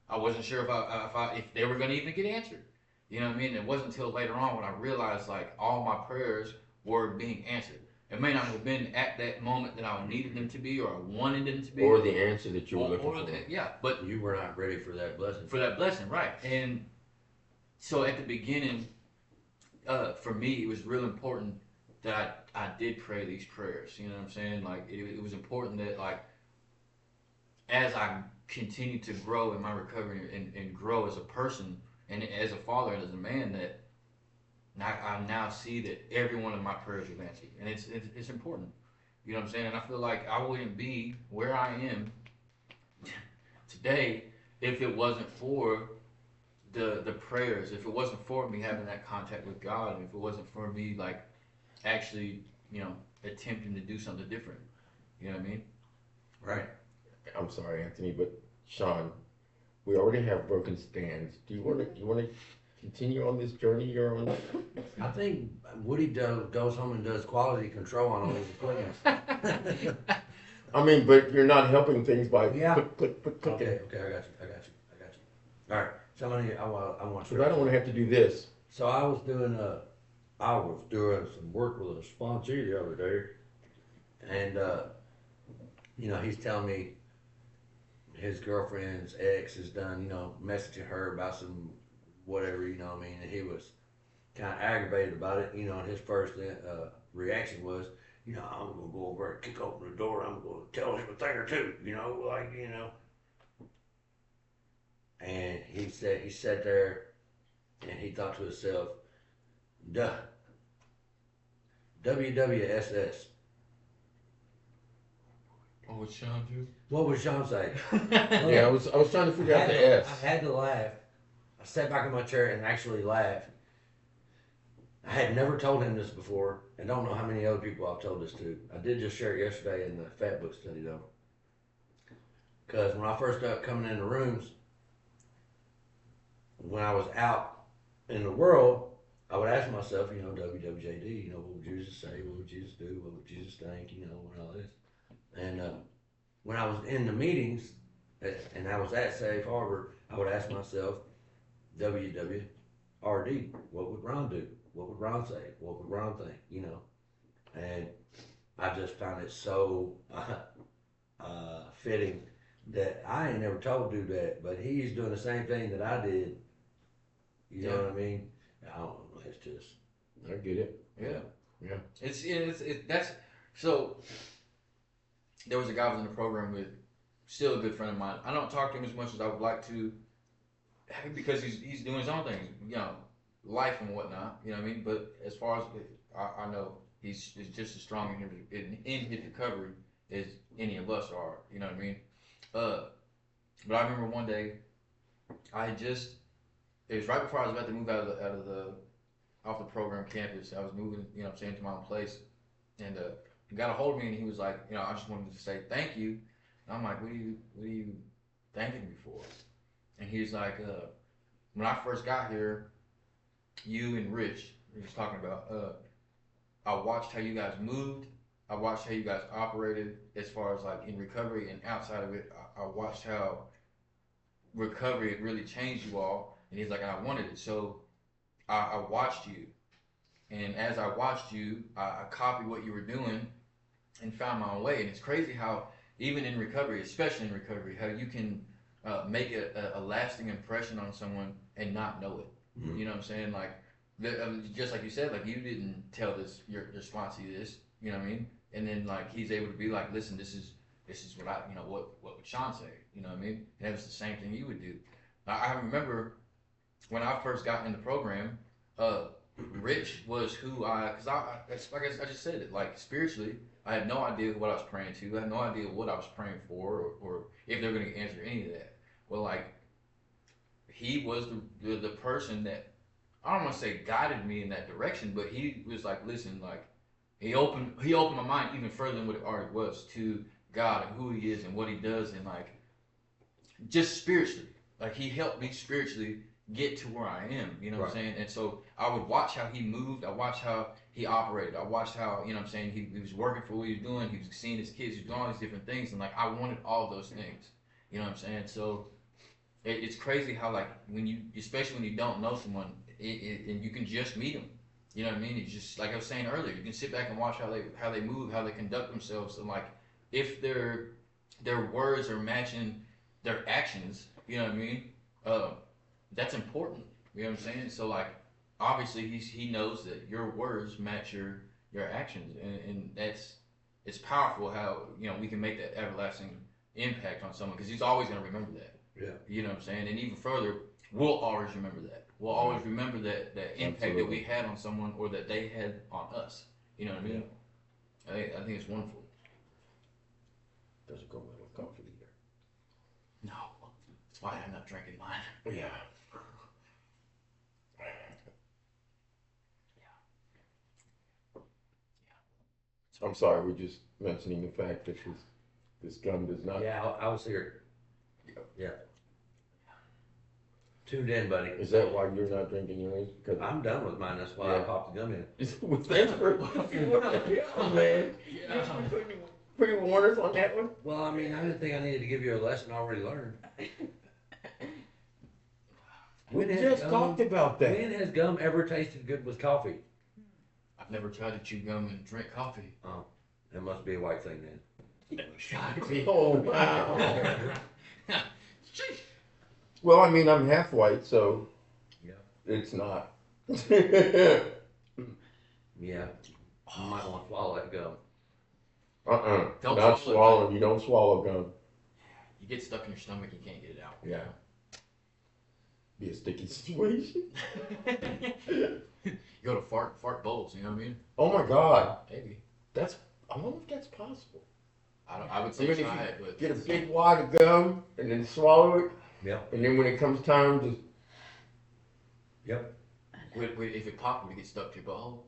I wasn't sure if they were going to even get answered. You know what I mean? It wasn't until later on when I realized like all my prayers were being answered. It may not have been at that moment that I needed them to be or I wanted them to be. Or the answer that you were looking for. Yeah, but You were not ready for that blessing. right. And so at the beginning, for me, it was real important that I did pray these prayers. You know what I'm saying? Like it was important that like as I continue to grow in my recovery and grow as a person and as a father and as a man, that I now see that every one of my prayers was answered, and it's important. You know what I'm saying? And I feel like I wouldn't be where I am today if it wasn't for the prayers, if it wasn't for me having that contact with God, and if it wasn't for me like actually, you know, attempting to do something different. You know what I mean? Right. I'm sorry, Anthony, but Sean, we already have broken stands. Do you want to continue on this journey you're on? I think Woody goes home and does quality control on all his equipment. I mean, but you're not helping things by Yeah. click. Okay, I got you. All right, somebody, I want to. Because I don't want to have to do this. So I was doing some work with a sponsee the other day, and you know, he's telling me his girlfriend's ex is done, you know, messaging her about some whatever, you know what I mean, and he was kind of aggravated about it, you know, and his first reaction was, you know, I'm gonna go over and kick open the door, I'm gonna tell him a thing or two, you know, like, you know. And he sat there and he thought to himself, duh, WWSS. What would Sean do? What would Sean say? Yeah, I was trying to figure out the S. I had to laugh I sat back in my chair and actually laughed. I had never told him this before, and don't know how many other people I've told this to. I did just share it yesterday in the Fat Book study, though. Because when I first started coming in the rooms, when I was out in the world, I would ask myself, WWJD, what would Jesus say? What would Jesus do? What would Jesus think? And all this. And when I was in the meetings, and I was at Safe Harbor, I would ask myself, WWRD, what would Ron do? What would Ron say? What would Ron think? And I just found it so fitting that I ain't never told to do that, but he's doing the same thing that I did. You know what I mean? I don't know. It's just. I get it. Yeah. That's so. There was a guy I was in the program with, still a good friend of mine. I don't talk to him as much as I would like to, because he's doing his own thing, life and whatnot. You know what I mean? But as far as I know, he's just as strong in his recovery as any of us are. You know what I mean? But I remember one day, it was right before I was about to move off the program campus. I was moving, to my own place, and he got a hold of me and he was like, I just wanted to say thank you. And I'm like, what are you thanking me for? And he's like, when I first got here, you and Rich, we was talking about, I watched how you guys moved. I watched how you guys operated as far as like in recovery and outside of it. I watched how recovery had really changed you all. And he's like, and I wanted it. So I watched you. And as I watched you, I copied what you were doing and found my own way. And it's crazy how, even in recovery, especially in recovery, how you can make a lasting impression on someone and not know it. Mm-hmm. You know what I'm saying? Like, just like you said, like you didn't tell your sponsee this, you know what I mean? And then like he's able to be like, listen, this is what what would Sean say? You know what I mean? And it was the same thing you would do. I remember when I first got in the program, Rich was who like I just said it, like spiritually, I had no idea what I was praying to. I had no idea what I was praying for, or if they're going to answer any of that. Well, like he was the person that, I don't want to say guided me in that direction, but he was like, listen, like he opened my mind even further than what it already was to God and who He is and what He does, and like just spiritually, like He helped me spiritually get to where I am, you know what I'm saying? And so I would watch how he moved, I watched how he operated, I watched how, you know what I'm saying, he was working for what he was doing, he was seeing his kids, he was doing all these different things, and like I wanted all those things, you know what I'm saying? So it's crazy how like especially when you don't know someone, and you can just meet them, you know what I mean? It's just like I was saying earlier, you can sit back and watch how they move, how they conduct themselves, and like if their words are matching their actions, you know what I mean? That's important. You know what I'm saying? So like, obviously he knows that your words match your actions, and it's powerful how we can make that everlasting impact on someone, because he's always going to remember that. Yeah. You know what I'm saying? And even further, we'll always remember that. We'll always remember that impact that we had on someone, or that they had on us. You know what I mean? Yeah. I think it's wonderful. Doesn't go well with coffee either. No, that's why I'm not drinking mine. Yeah. I'm sorry, we're just mentioning the fact that this gun does not. Yeah, I was here. Yeah. Tuned in, buddy. Is that why you're not drinking yours? Because I'm done with mine. That's why I popped the gum in. Well, thanks for yeah, man. Yeah. Pretty warners on that one. Well, I mean, I didn't think I needed to give you a lesson I already learned. We just talked about that. When has gum ever tasted good with coffee? I've never tried to chew gum and drink coffee. Oh, that must be a white thing then. Oh, wow. Well, I mean, I'm half white, so it's not. Yeah. I might want to swallow that gum. Not swallowing. You don't swallow gum. You get stuck in your stomach, you can't get it out. Yeah. Be a sticky situation. You go to fart bowls, you know what I mean? Oh my God. Maybe. I wonder if that's possible. I would say try it, but get a big wad of gum and then swallow it. Yeah. And then when it comes time, just Yep. If it popped, would it get stuck to your butthole?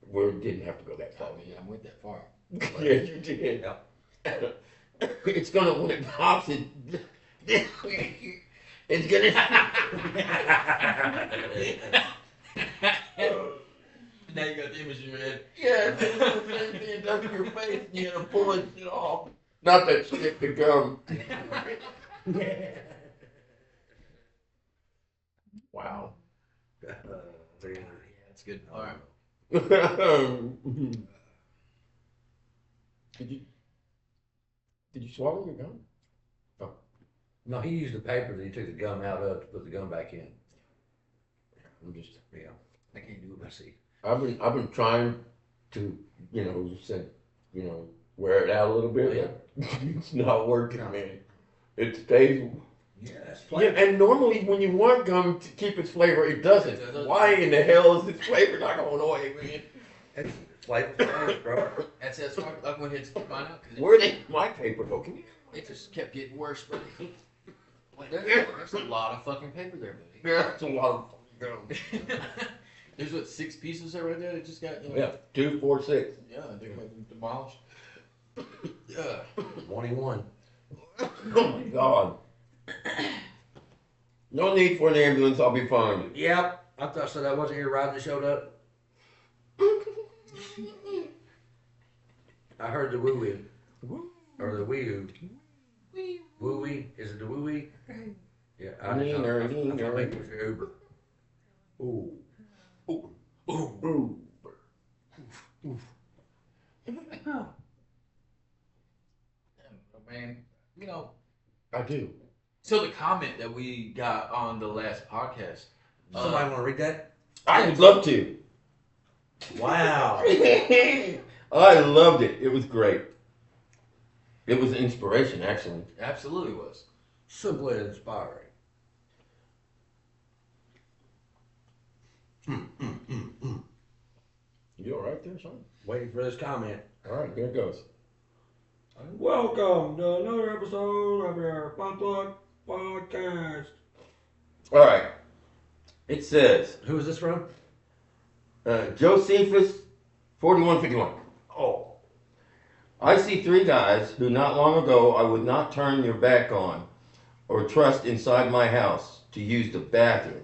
We didn't have to go that I far. mean, I went that far. Yes, you did. Yep. It's gonna, when it pops, it's gonna. Now you got the image in your head. Yeah, it's up in your face and you gotta pull it shit off. Not that shit could come. Wow. Yeah, that's good. All right. Did you swallow your gum? No, he used the paper that he took the gum out of to put the gum back in. I'm just. Yeah. I can't do it myself. I've been trying to, you said, wear it out a little bit. It's not working, No. man. It stays. Yeah, that's Yeah, flavor. and normally when you want gum to keep its flavor, it doesn't. It doesn't. Why in the hell is its flavor not going away, man? It's flavor, bro. That's why I went ahead and find out because Where did my paper go? Can you? it just kept getting worse, buddy. Like, there's a lot of fucking paper there, buddy. That's a lot of fucking gum. There's what 6 pieces there right there that just got Yeah, 2, 4, 6. yeah, they got demolished. Yeah. 21. Oh my God. No need for an ambulance. I'll be fine. Yep. I thought so. That wasn't your ride that showed up. I heard the woo woo. Or the wee woo. Woo wee? Is it the woo wee? Yeah. I'm trying to make it for Uber. Ooh. Ooh. Ooh. Man, I do. so the comment that we got on the last podcast. Somebody want to read that? I would love to. Wow. I loved it. It was great. It was inspiration, actually. Absolutely was. Simply inspiring. You all right there, son? Waiting for this comment. All right, here it goes. Welcome to another episode of your Potluck Podcast. All right. It says, Who is this from? Josephus 4151. Oh. I see 3 guys who not long ago I would not turn your back on or trust inside my house to use the bathroom.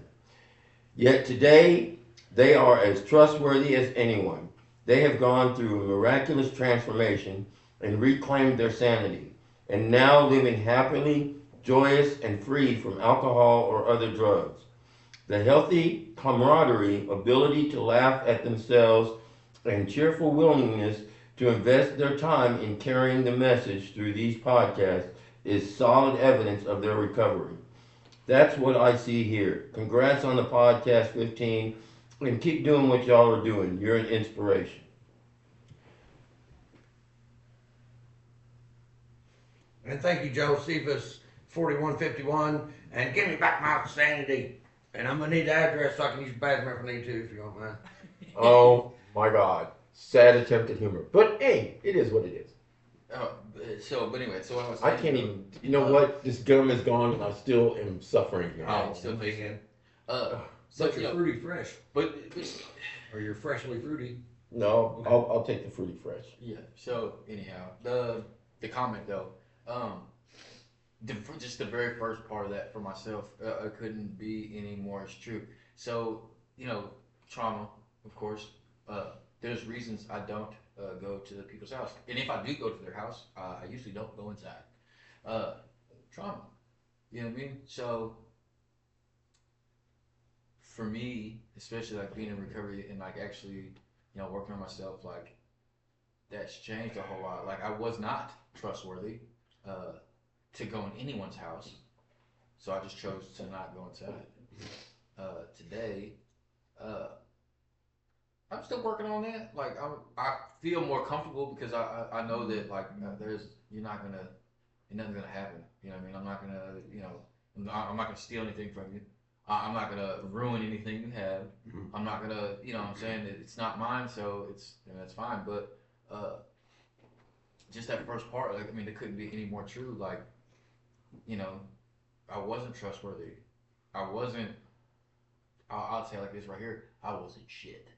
Yet today they are as trustworthy as anyone. They have gone through a miraculous transformation and reclaimed their sanity, and now living happily, joyous, and free from alcohol or other drugs. The healthy camaraderie, ability to laugh at themselves, and cheerful willingness to invest their time in carrying the message through these podcasts is solid evidence of their recovery. That's what I see here. Congrats on the podcast 15, and keep doing what y'all are doing. You're an inspiration. And thank you, Josephus 4151. And give me back my sanity. And I'm going to need the address so I can use the bathroom if I need to, if you don't mind. Oh my God. Sad attempt at humor. But hey, it is what it is. But anyway, so I was I saying, can't even, you know what? This gum is gone and I still am suffering here. Oh, still thinking. So But you're fruity fresh. but Or you're freshly fruity. No, I'll take the fruity fresh. yeah. So anyhow, the comment though, just the very first part of that for myself, couldn't be any more as true. So trauma, of course. There's reasons I don't go to the people's house, and if I do go to their house, I usually don't go inside. Trauma, you know what I mean? So for me, especially like being in recovery and like actually, working on myself, like that's changed a whole lot. Like I was not trustworthy to go in anyone's house, so I just chose to not go inside. Today, I'm still working on that. Like I feel more comfortable because I know that like nothing's gonna happen. You know what I mean? I'm not gonna I'm not gonna steal anything from you. I'm not gonna ruin anything you have. Mhm. I'm not gonna what I'm saying, it's not mine, so it's that's fine. But just that first part, like it couldn't be any more true. Like I wasn't trustworthy. I wasn't I'll say like this right here. I wasn't shit.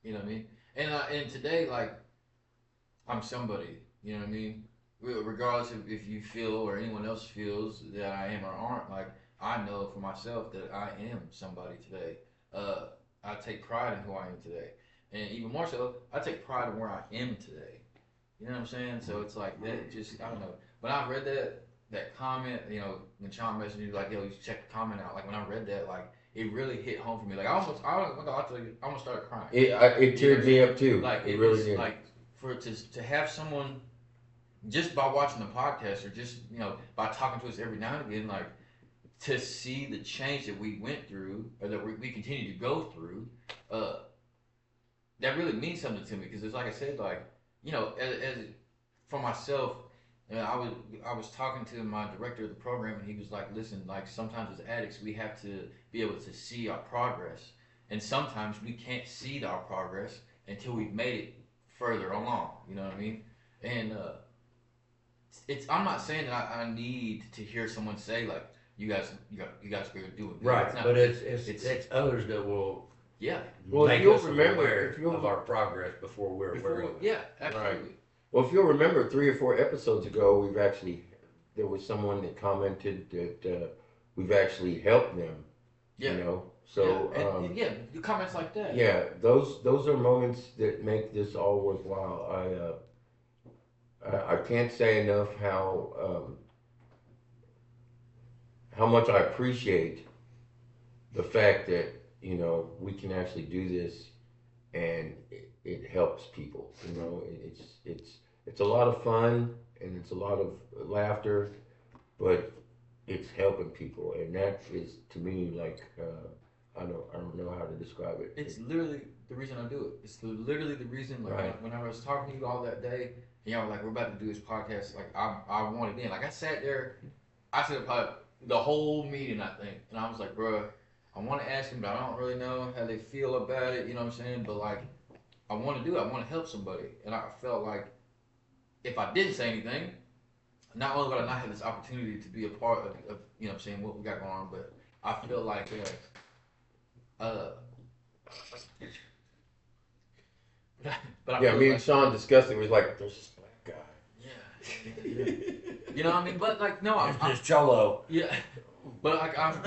You know what I mean? And today, like, I'm somebody. You know what I mean? Regardless of if you feel or anyone else feels that I am or aren't, like, I know for myself that I am somebody today. I take pride in who I am today. And even more so, I take pride in where I am today. You know what I'm saying? So it's like that. Just I don't know. When I read that comment, you know, when Sean messaged me like, "Yo, you should check the comment out." Like when I read that, like it really hit home for me. Like I almost started crying. It teared me up too. Like it really was, did. like for to have someone just by watching the podcast or just by talking to us every now and again, like to see the change that we went through or that we continue to go through. That really means something to me because it's like I said, like as for myself, I was talking to my director of the program and he was like, listen, like sometimes as addicts we have to be able to see our progress, and sometimes we can't see our progress until we've made it further along. You know what I mean? And I'm not saying that I need to hear someone say like you guys are doing good. Right, It's not, but it's others that will yeah. Well, make if you'll us remember, aware if you'll of our progress before we're aware of it. Yeah, absolutely. Well, if you'll remember, 3 or 4 episodes ago, there was someone that commented that we've actually helped them. Yeah. You know, so yeah, comments like that. yeah, those are moments that make this all worthwhile. I can't say enough how much I appreciate the fact that we can actually do this and it helps people. It's a lot of fun and it's a lot of laughter, but it's helping people, and that is to me like I don't know how to describe it. It's literally the reason I do it. It's literally the reason. Like Right. when I was talking to you all that day, like we're about to do this podcast. Like I wanted in. Like I sat there, I said probably the whole meeting I think, and I was like, bro, I want to ask them, but I don't really know how they feel about it. You know what I'm saying? But like, I want to do it. I want to help somebody, and I felt like if I didn't say anything, not only would I not have this opportunity to be a part of you know what I'm saying, what we got going on, but I feel like but I Yeah, feel me like, and Sean discussed it. It was like, there's this black guy. yeah. You know what I mean? But like, no, It's just Cholo. yeah. But like I'm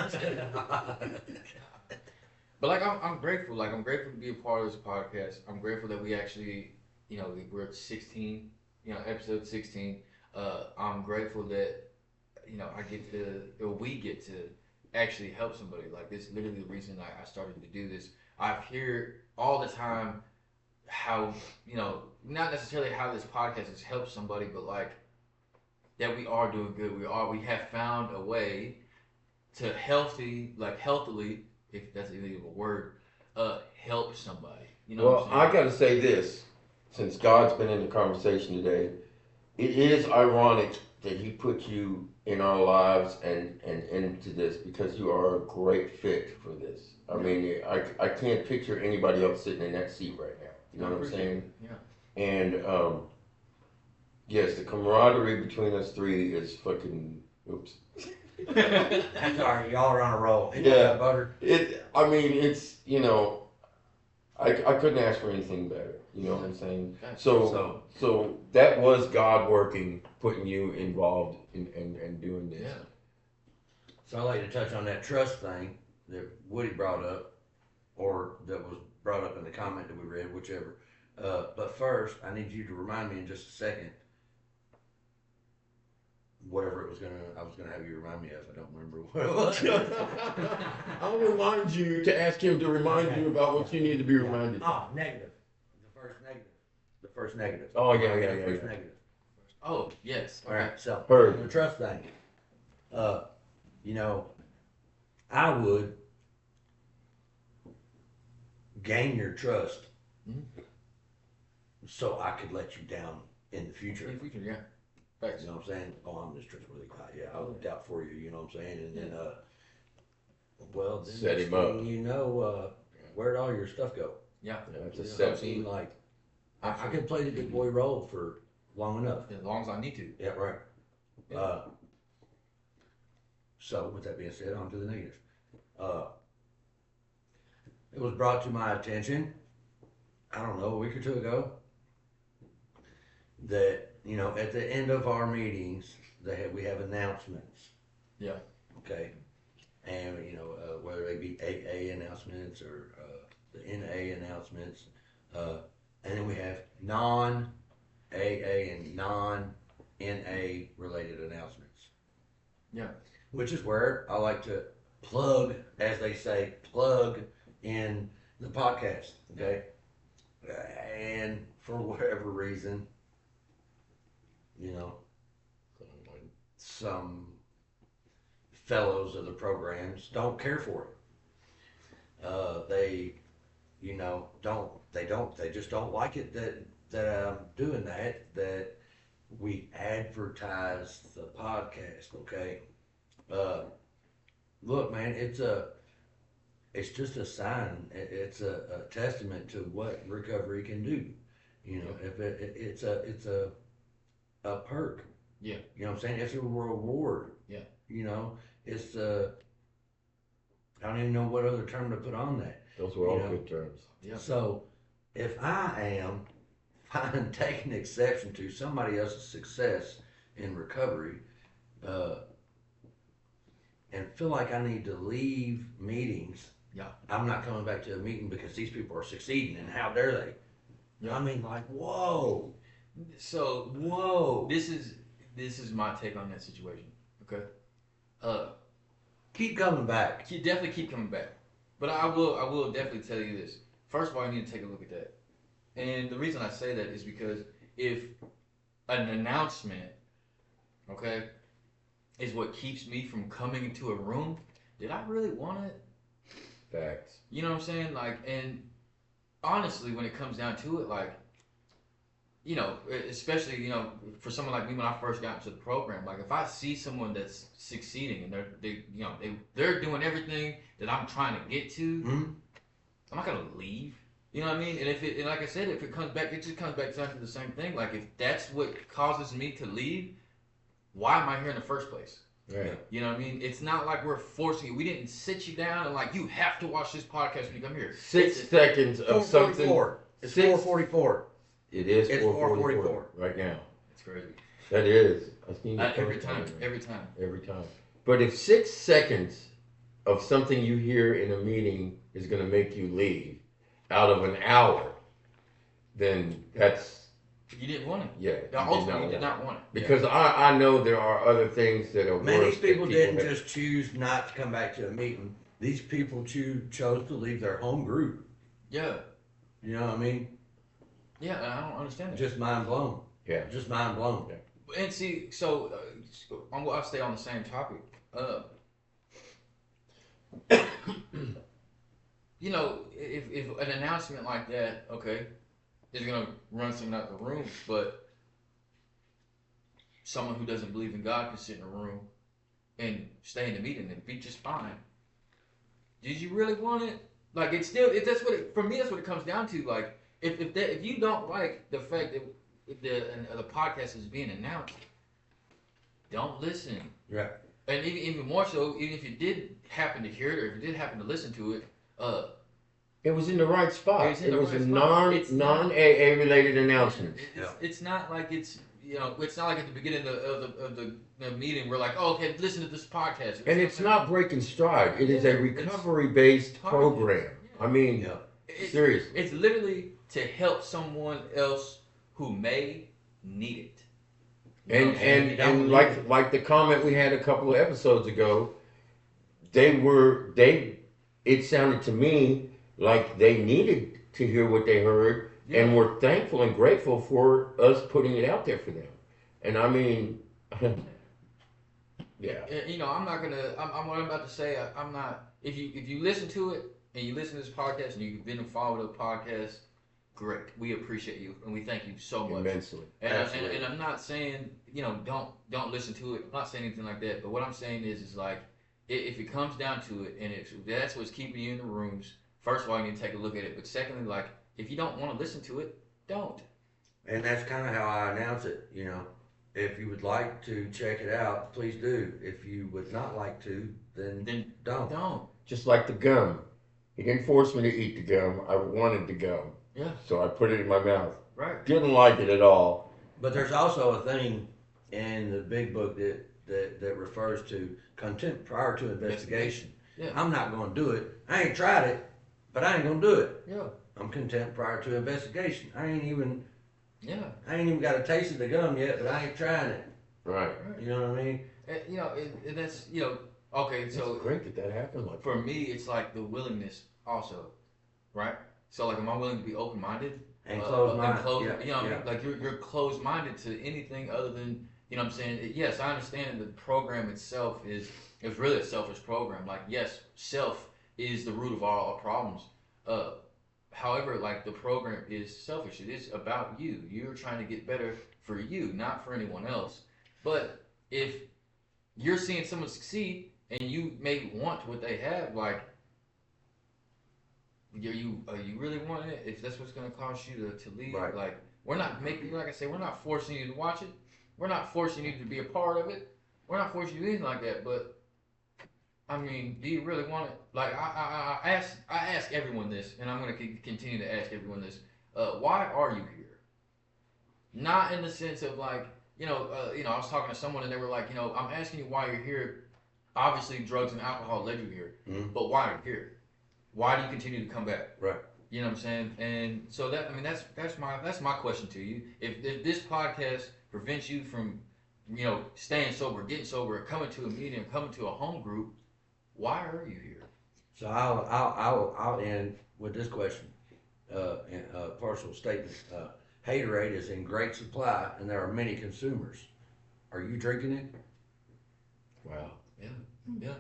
grateful. Like I'm grateful to be a part of this podcast. I'm grateful that we actually, we're at 16, episode 16. I'm grateful that we get to actually help somebody. Like this is literally the reason I started to do this. I hear all the time how, not necessarily how this podcast has helped somebody, but like that we are doing good. We have found a way to healthily, if that's even a word, help somebody. You know what I'm saying? I got to say this, since God's been in the conversation today, it is ironic that He put you in our lives and into this because you are a great fit for this. I mean, I can't picture anybody else sitting in that seat right now. You know what I'm saying? Yeah. And yes, the camaraderie between us three is fucking. Oops. That's all right. Y'all are on a roll. Yeah. Butter. I mean, it's I couldn't ask for anything better. You know what I'm saying? So that was God working, putting you involved in doing this. Yeah. So I'd like to touch on that trust thing that Woody brought up, or that was brought up in the comment that we read, whichever. But first, I need you to remind me in just a second, whatever I was gonna have you remind me of. I don't remember what it was. I'll remind you to ask him to remind you about what you need to be reminded. Oh, negative. The first negative. Oh, yeah. First negative. Oh, yes. All right, so Heard. the trust thing. I would gain your trust so I could let you down in the future. If we can, yeah. You Facts. know what I'm saying? Oh, I'm this trustworthy guy. Yeah, I'll look out for you. You know what I'm saying? And then, then Set next him up. thing you know, where'd all your stuff go? Yeah. That's a You know, set. I mean, like, I could play the good boy role for long enough. As long as I need to. Yeah, right. Yeah. So with that being said, on to the negatives. it was brought to my attention, I don't know, a week or two ago, that, at the end of our meetings, we have announcements. Yeah. Okay. And, whether they be AA announcements or the NA announcements, and then we have non-AA and non-NA related announcements. Yeah. Which is where I like to plug, as they say, plug in the podcast. Okay. And for whatever reason, some fellows of the programs don't care for it. They just don't like it that I'm doing that we advertise the podcast. Okay. Look, man, it's just a sign. It's a testament to what recovery can do. If it's a perk. Yeah. You know what I'm saying? It's a reward. Yeah. It's I don't even know what other term to put on that. Those were all good terms. Yeah. So if I am taking exception to somebody else's success in recovery, and feel like I need to leave meetings, I'm not coming back to a meeting because these people are succeeding, and how dare they? Yeah. I mean, like, whoa. So Whoa. this is my take on that situation. Okay. Keep coming back. Definitely keep coming back. But I will definitely tell you this. First of all, you need to take a look at that. And the reason I say that is because if an announcement, okay, is what keeps me from coming into a room, did I really want it? Facts. You know what I'm saying? Like, and honestly, when it comes down to it, like, especially, for someone like me when I first got into the program, like if I see someone that's succeeding and they're doing everything that I'm trying to get to, I'm not gonna leave. You know what I mean? And like I said, if it comes back, it just comes back down to the same thing. Like if that's what causes me to leave, why am I here in the first place? Right. You know what I mean? It's not like we're forcing you. We didn't sit you down and like you have to watch this podcast when you come here. 6 seconds of something. 4:44. It's 4:44. It is It's 4:44 right now. It's crazy. That is. Every time. But if 6 seconds of something you hear in a meeting is going to make you leave out of an hour, then that's... You didn't want it. Yeah. Ultimately, you did not want it. Because I know there are other things that are Man, worse. these people that didn't have. just choose not to come back to a meeting. These people chose to leave their home group. Yeah. You know what I mean? Yeah, and I don't understand it. Just mind blown. Yeah. Just mind blown. Yeah. And see, so I'll stay on the same topic. If an announcement like that, okay, is gonna run someone out the room, but someone who doesn't believe in God can sit in a room and stay in the meeting and be just fine. Did you really want it? Like for me that's what it comes down to. Like if you don't like the fact that the podcast is being announced, don't listen. Yeah. And even more so, even if you did happen to hear it or if you did happen to listen to it, It was in the right spot. It was a It's non AA related announcement. It's not like it's not like at the beginning of the meeting we're like, oh, okay, listen to this podcast. And it's not breaking stride. It is a recovery based program. Yeah. I mean, seriously. It's literally to help someone else who may need it. And like the comment we had a couple of episodes ago, it sounded to me like they needed to hear what they heard and were thankful and grateful for us putting it out there for them. And I mean, yeah. I'm not gonna. I'm what I'm about to say. I'm not. If you listen to it and you listen to this podcast and you've been followed the podcast, great. We appreciate you and we thank you so much Immensely. And I'm not saying don't listen to it. I'm not saying anything like that. But what I'm saying is like if it comes down to it and if that's what's keeping you in the rooms, first of all you need to take a look at it. But secondly, like if you don't want to listen to it, don't. And that's kind of how I announce it. If you would like to check it out, please do. If you would not like to, then don't. Don't. Just like the gum. He didn't force me to eat the gum. I wanted the gum. Yeah. So I put it in my mouth. Right. Didn't like it at all. But there's also a thing in the big book that refers to contempt prior to investigation. Yeah. I'm not going to do it. I ain't tried it, but I ain't going to do it. Yeah. I'm contempt prior to investigation. I ain't even Yeah. got a taste of the gum yet, but I ain't trying it. Right. You know what I mean? And that's okay. So It's great that happened. Like for me, it's like the willingness also, right? So like, am I willing to be open minded? And closed-minded. Yeah, you know what I yeah. mean? Like you're closed minded to anything other than, you know what I'm saying? Yes, I understand the program itself is really a selfish program. Like, yes, self is the root of all our problems. However, like, the program is selfish. It is about you. You're trying to get better for you, not for anyone else. But if you're seeing someone succeed and you may want what they have, like, are you really wanting it? If that's what's going to cause you to leave, Right. like, we're not making, like I say, we're not forcing you to watch it. We're not forcing you to be a part of it. We're not forcing you to do anything like that. But I mean, do you really want it? Like, I ask everyone this, and I'm going to continue to ask everyone this. Why are you here? Not in the sense of like, I was talking to someone and they were like, I'm asking you why you're here. Obviously, drugs and alcohol led you here, but why are you here? Why do you continue to come back? Right. You know what I'm saying? And so that's my question to you. If this podcast prevents you from, staying sober, getting sober, coming to a meeting, coming to a home group, why are you here? So I'll end with this question, and a partial statement. Haterade is in great supply, and there are many consumers. Are you drinking it? wow. Yeah,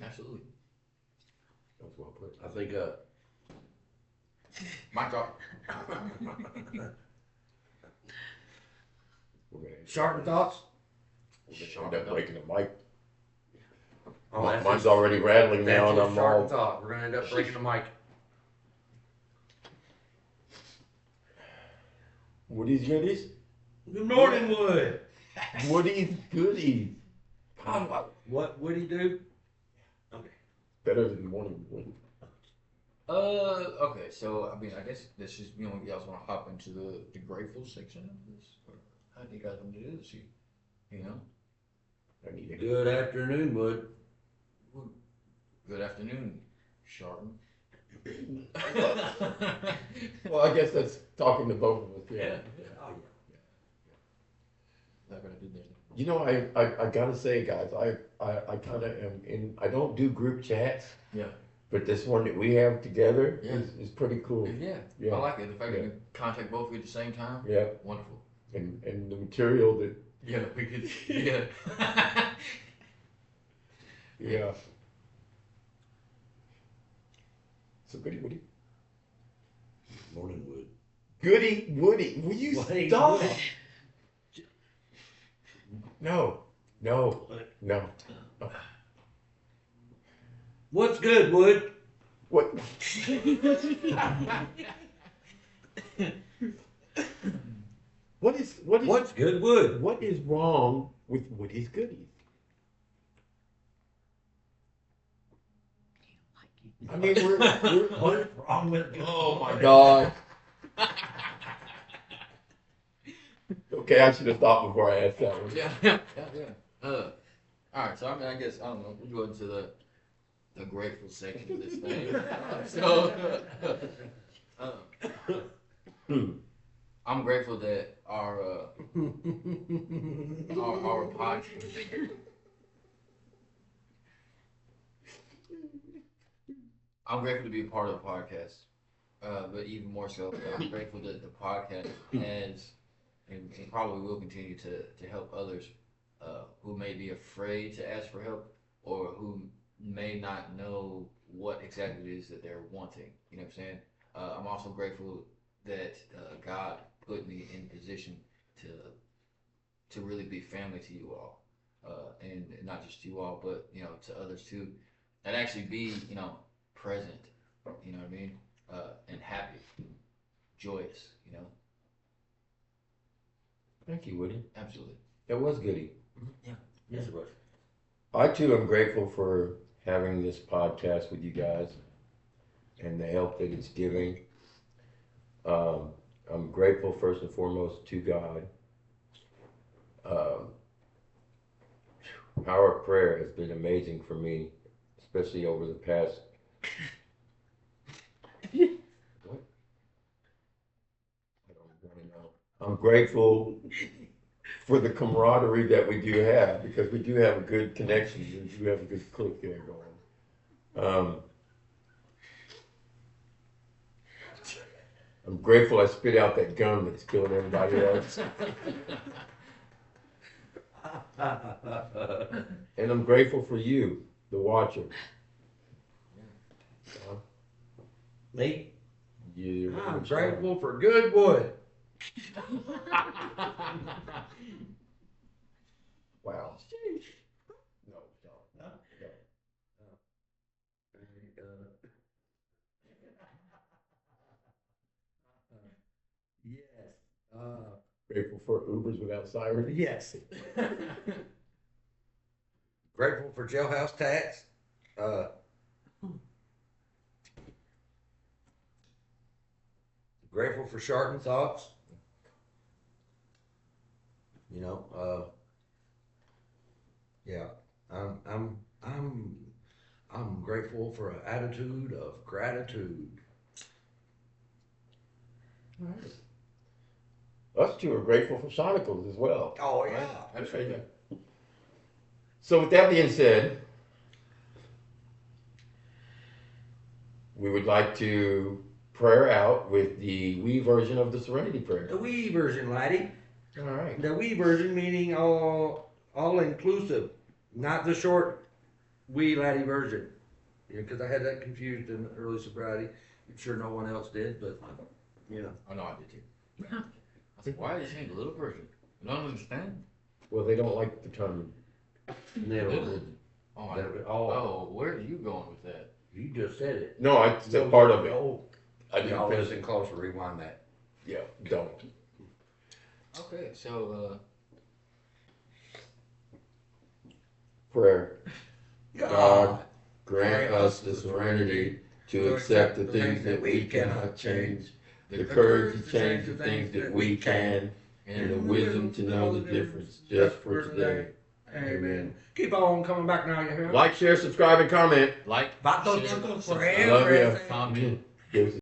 absolutely. That's well put. I think. My job. We're gonna Sharp thoughts. end up breaking the mic. Oh, Mine's already rattling now, and That's I'm sharp all. thought. We're gonna end up breaking the mic. Woody's goodies. Good morning, Wood. Woody's goodies. What would he do? Better than morning wood. Okay, so I mean, I guess this is, you guys want to hop into the grateful section of this? Or how do you guys want to do this? I need it. Good afternoon, Wood. Good afternoon, Sharpen. Well, I guess that's talking to both of us. Yeah. Not gonna do that. You know, I gotta say, guys, I kind of am in. I don't do group chats. Yeah. But this one that we have together Yeah. is pretty cool. Yeah, I like it. The fact that you can contact both of you at the same time. Yeah. Wonderful. And the material that. Yeah, we could. Yeah. Yeah. So goody Woody. Morning, Wood. Goody Woody. Will you Woody, stop? Woody. No. What's good, Wood? What? What's good, Wood? What is wrong with Woody's goodies? I mean, we're What's wrong with good? oh my God. Okay, I should have stopped before I asked that one. Yeah. All right, so I guess, I don't know, we'll go into the grateful section of this thing. I'm grateful that our podcast. I'm grateful to be a part of the podcast, but even more so, I'm grateful that the podcast has and probably will continue to help others who may be afraid to ask for help or who may not know what exactly it is that they're wanting. You know what I'm saying? I'm also grateful that God put me in position to really be family to you all, and not just you all, but to others too, and actually be present. You know what I mean? And happy, joyous. Thank you, Woody. Absolutely. That was goody. Yeah. Yes, it was. I too am grateful for having this podcast with you guys. and the help that it's giving. I'm grateful first and foremost to God. Power of prayer has been amazing for me, especially over the past. What? I don't want to know. I'm grateful for the camaraderie that we do have, because we do have a good connection. We do have a good click there going. I'm grateful I spit out that gum that's killing everybody else. And I'm grateful for you, the watcher. Me? I'm grateful for good wood. Wow. No, no. Yes. Grateful for Ubers without sirens. Yes. Grateful for jailhouse tats. Grateful for sharpened thoughts. You know, yeah, I'm grateful for an attitude of gratitude. All right. Us two are grateful for Sonicals as well. Oh yeah, Absolutely. So with that being said, we would like to prayer out with the wee version of the Serenity Prayer. the wee version, laddie. All right. The wee version meaning all inclusive, not the short wee laddie version. Because I had that confused in early sobriety. I'm sure no one else did, but you know. Oh no, I did too. I said, why are they saying the little version? I don't understand. Well, they don't like the term. Never. Oh, Oh, where are you going with that? you just said it. No, I said part of it. Oh, I didn't y'all finish listen it. closer. Rewind that. Yeah, don't. Okay, so Prayer. God, Grant us the serenity to accept the things that we cannot change, the courage to change the things that we can, and the wisdom to know the difference just for today. Amen. Keep on coming back now, you hear? Like, share, subscribe, and comment. like, Vatos share, locos subscribe, Love ya. forever. comment. Deuces.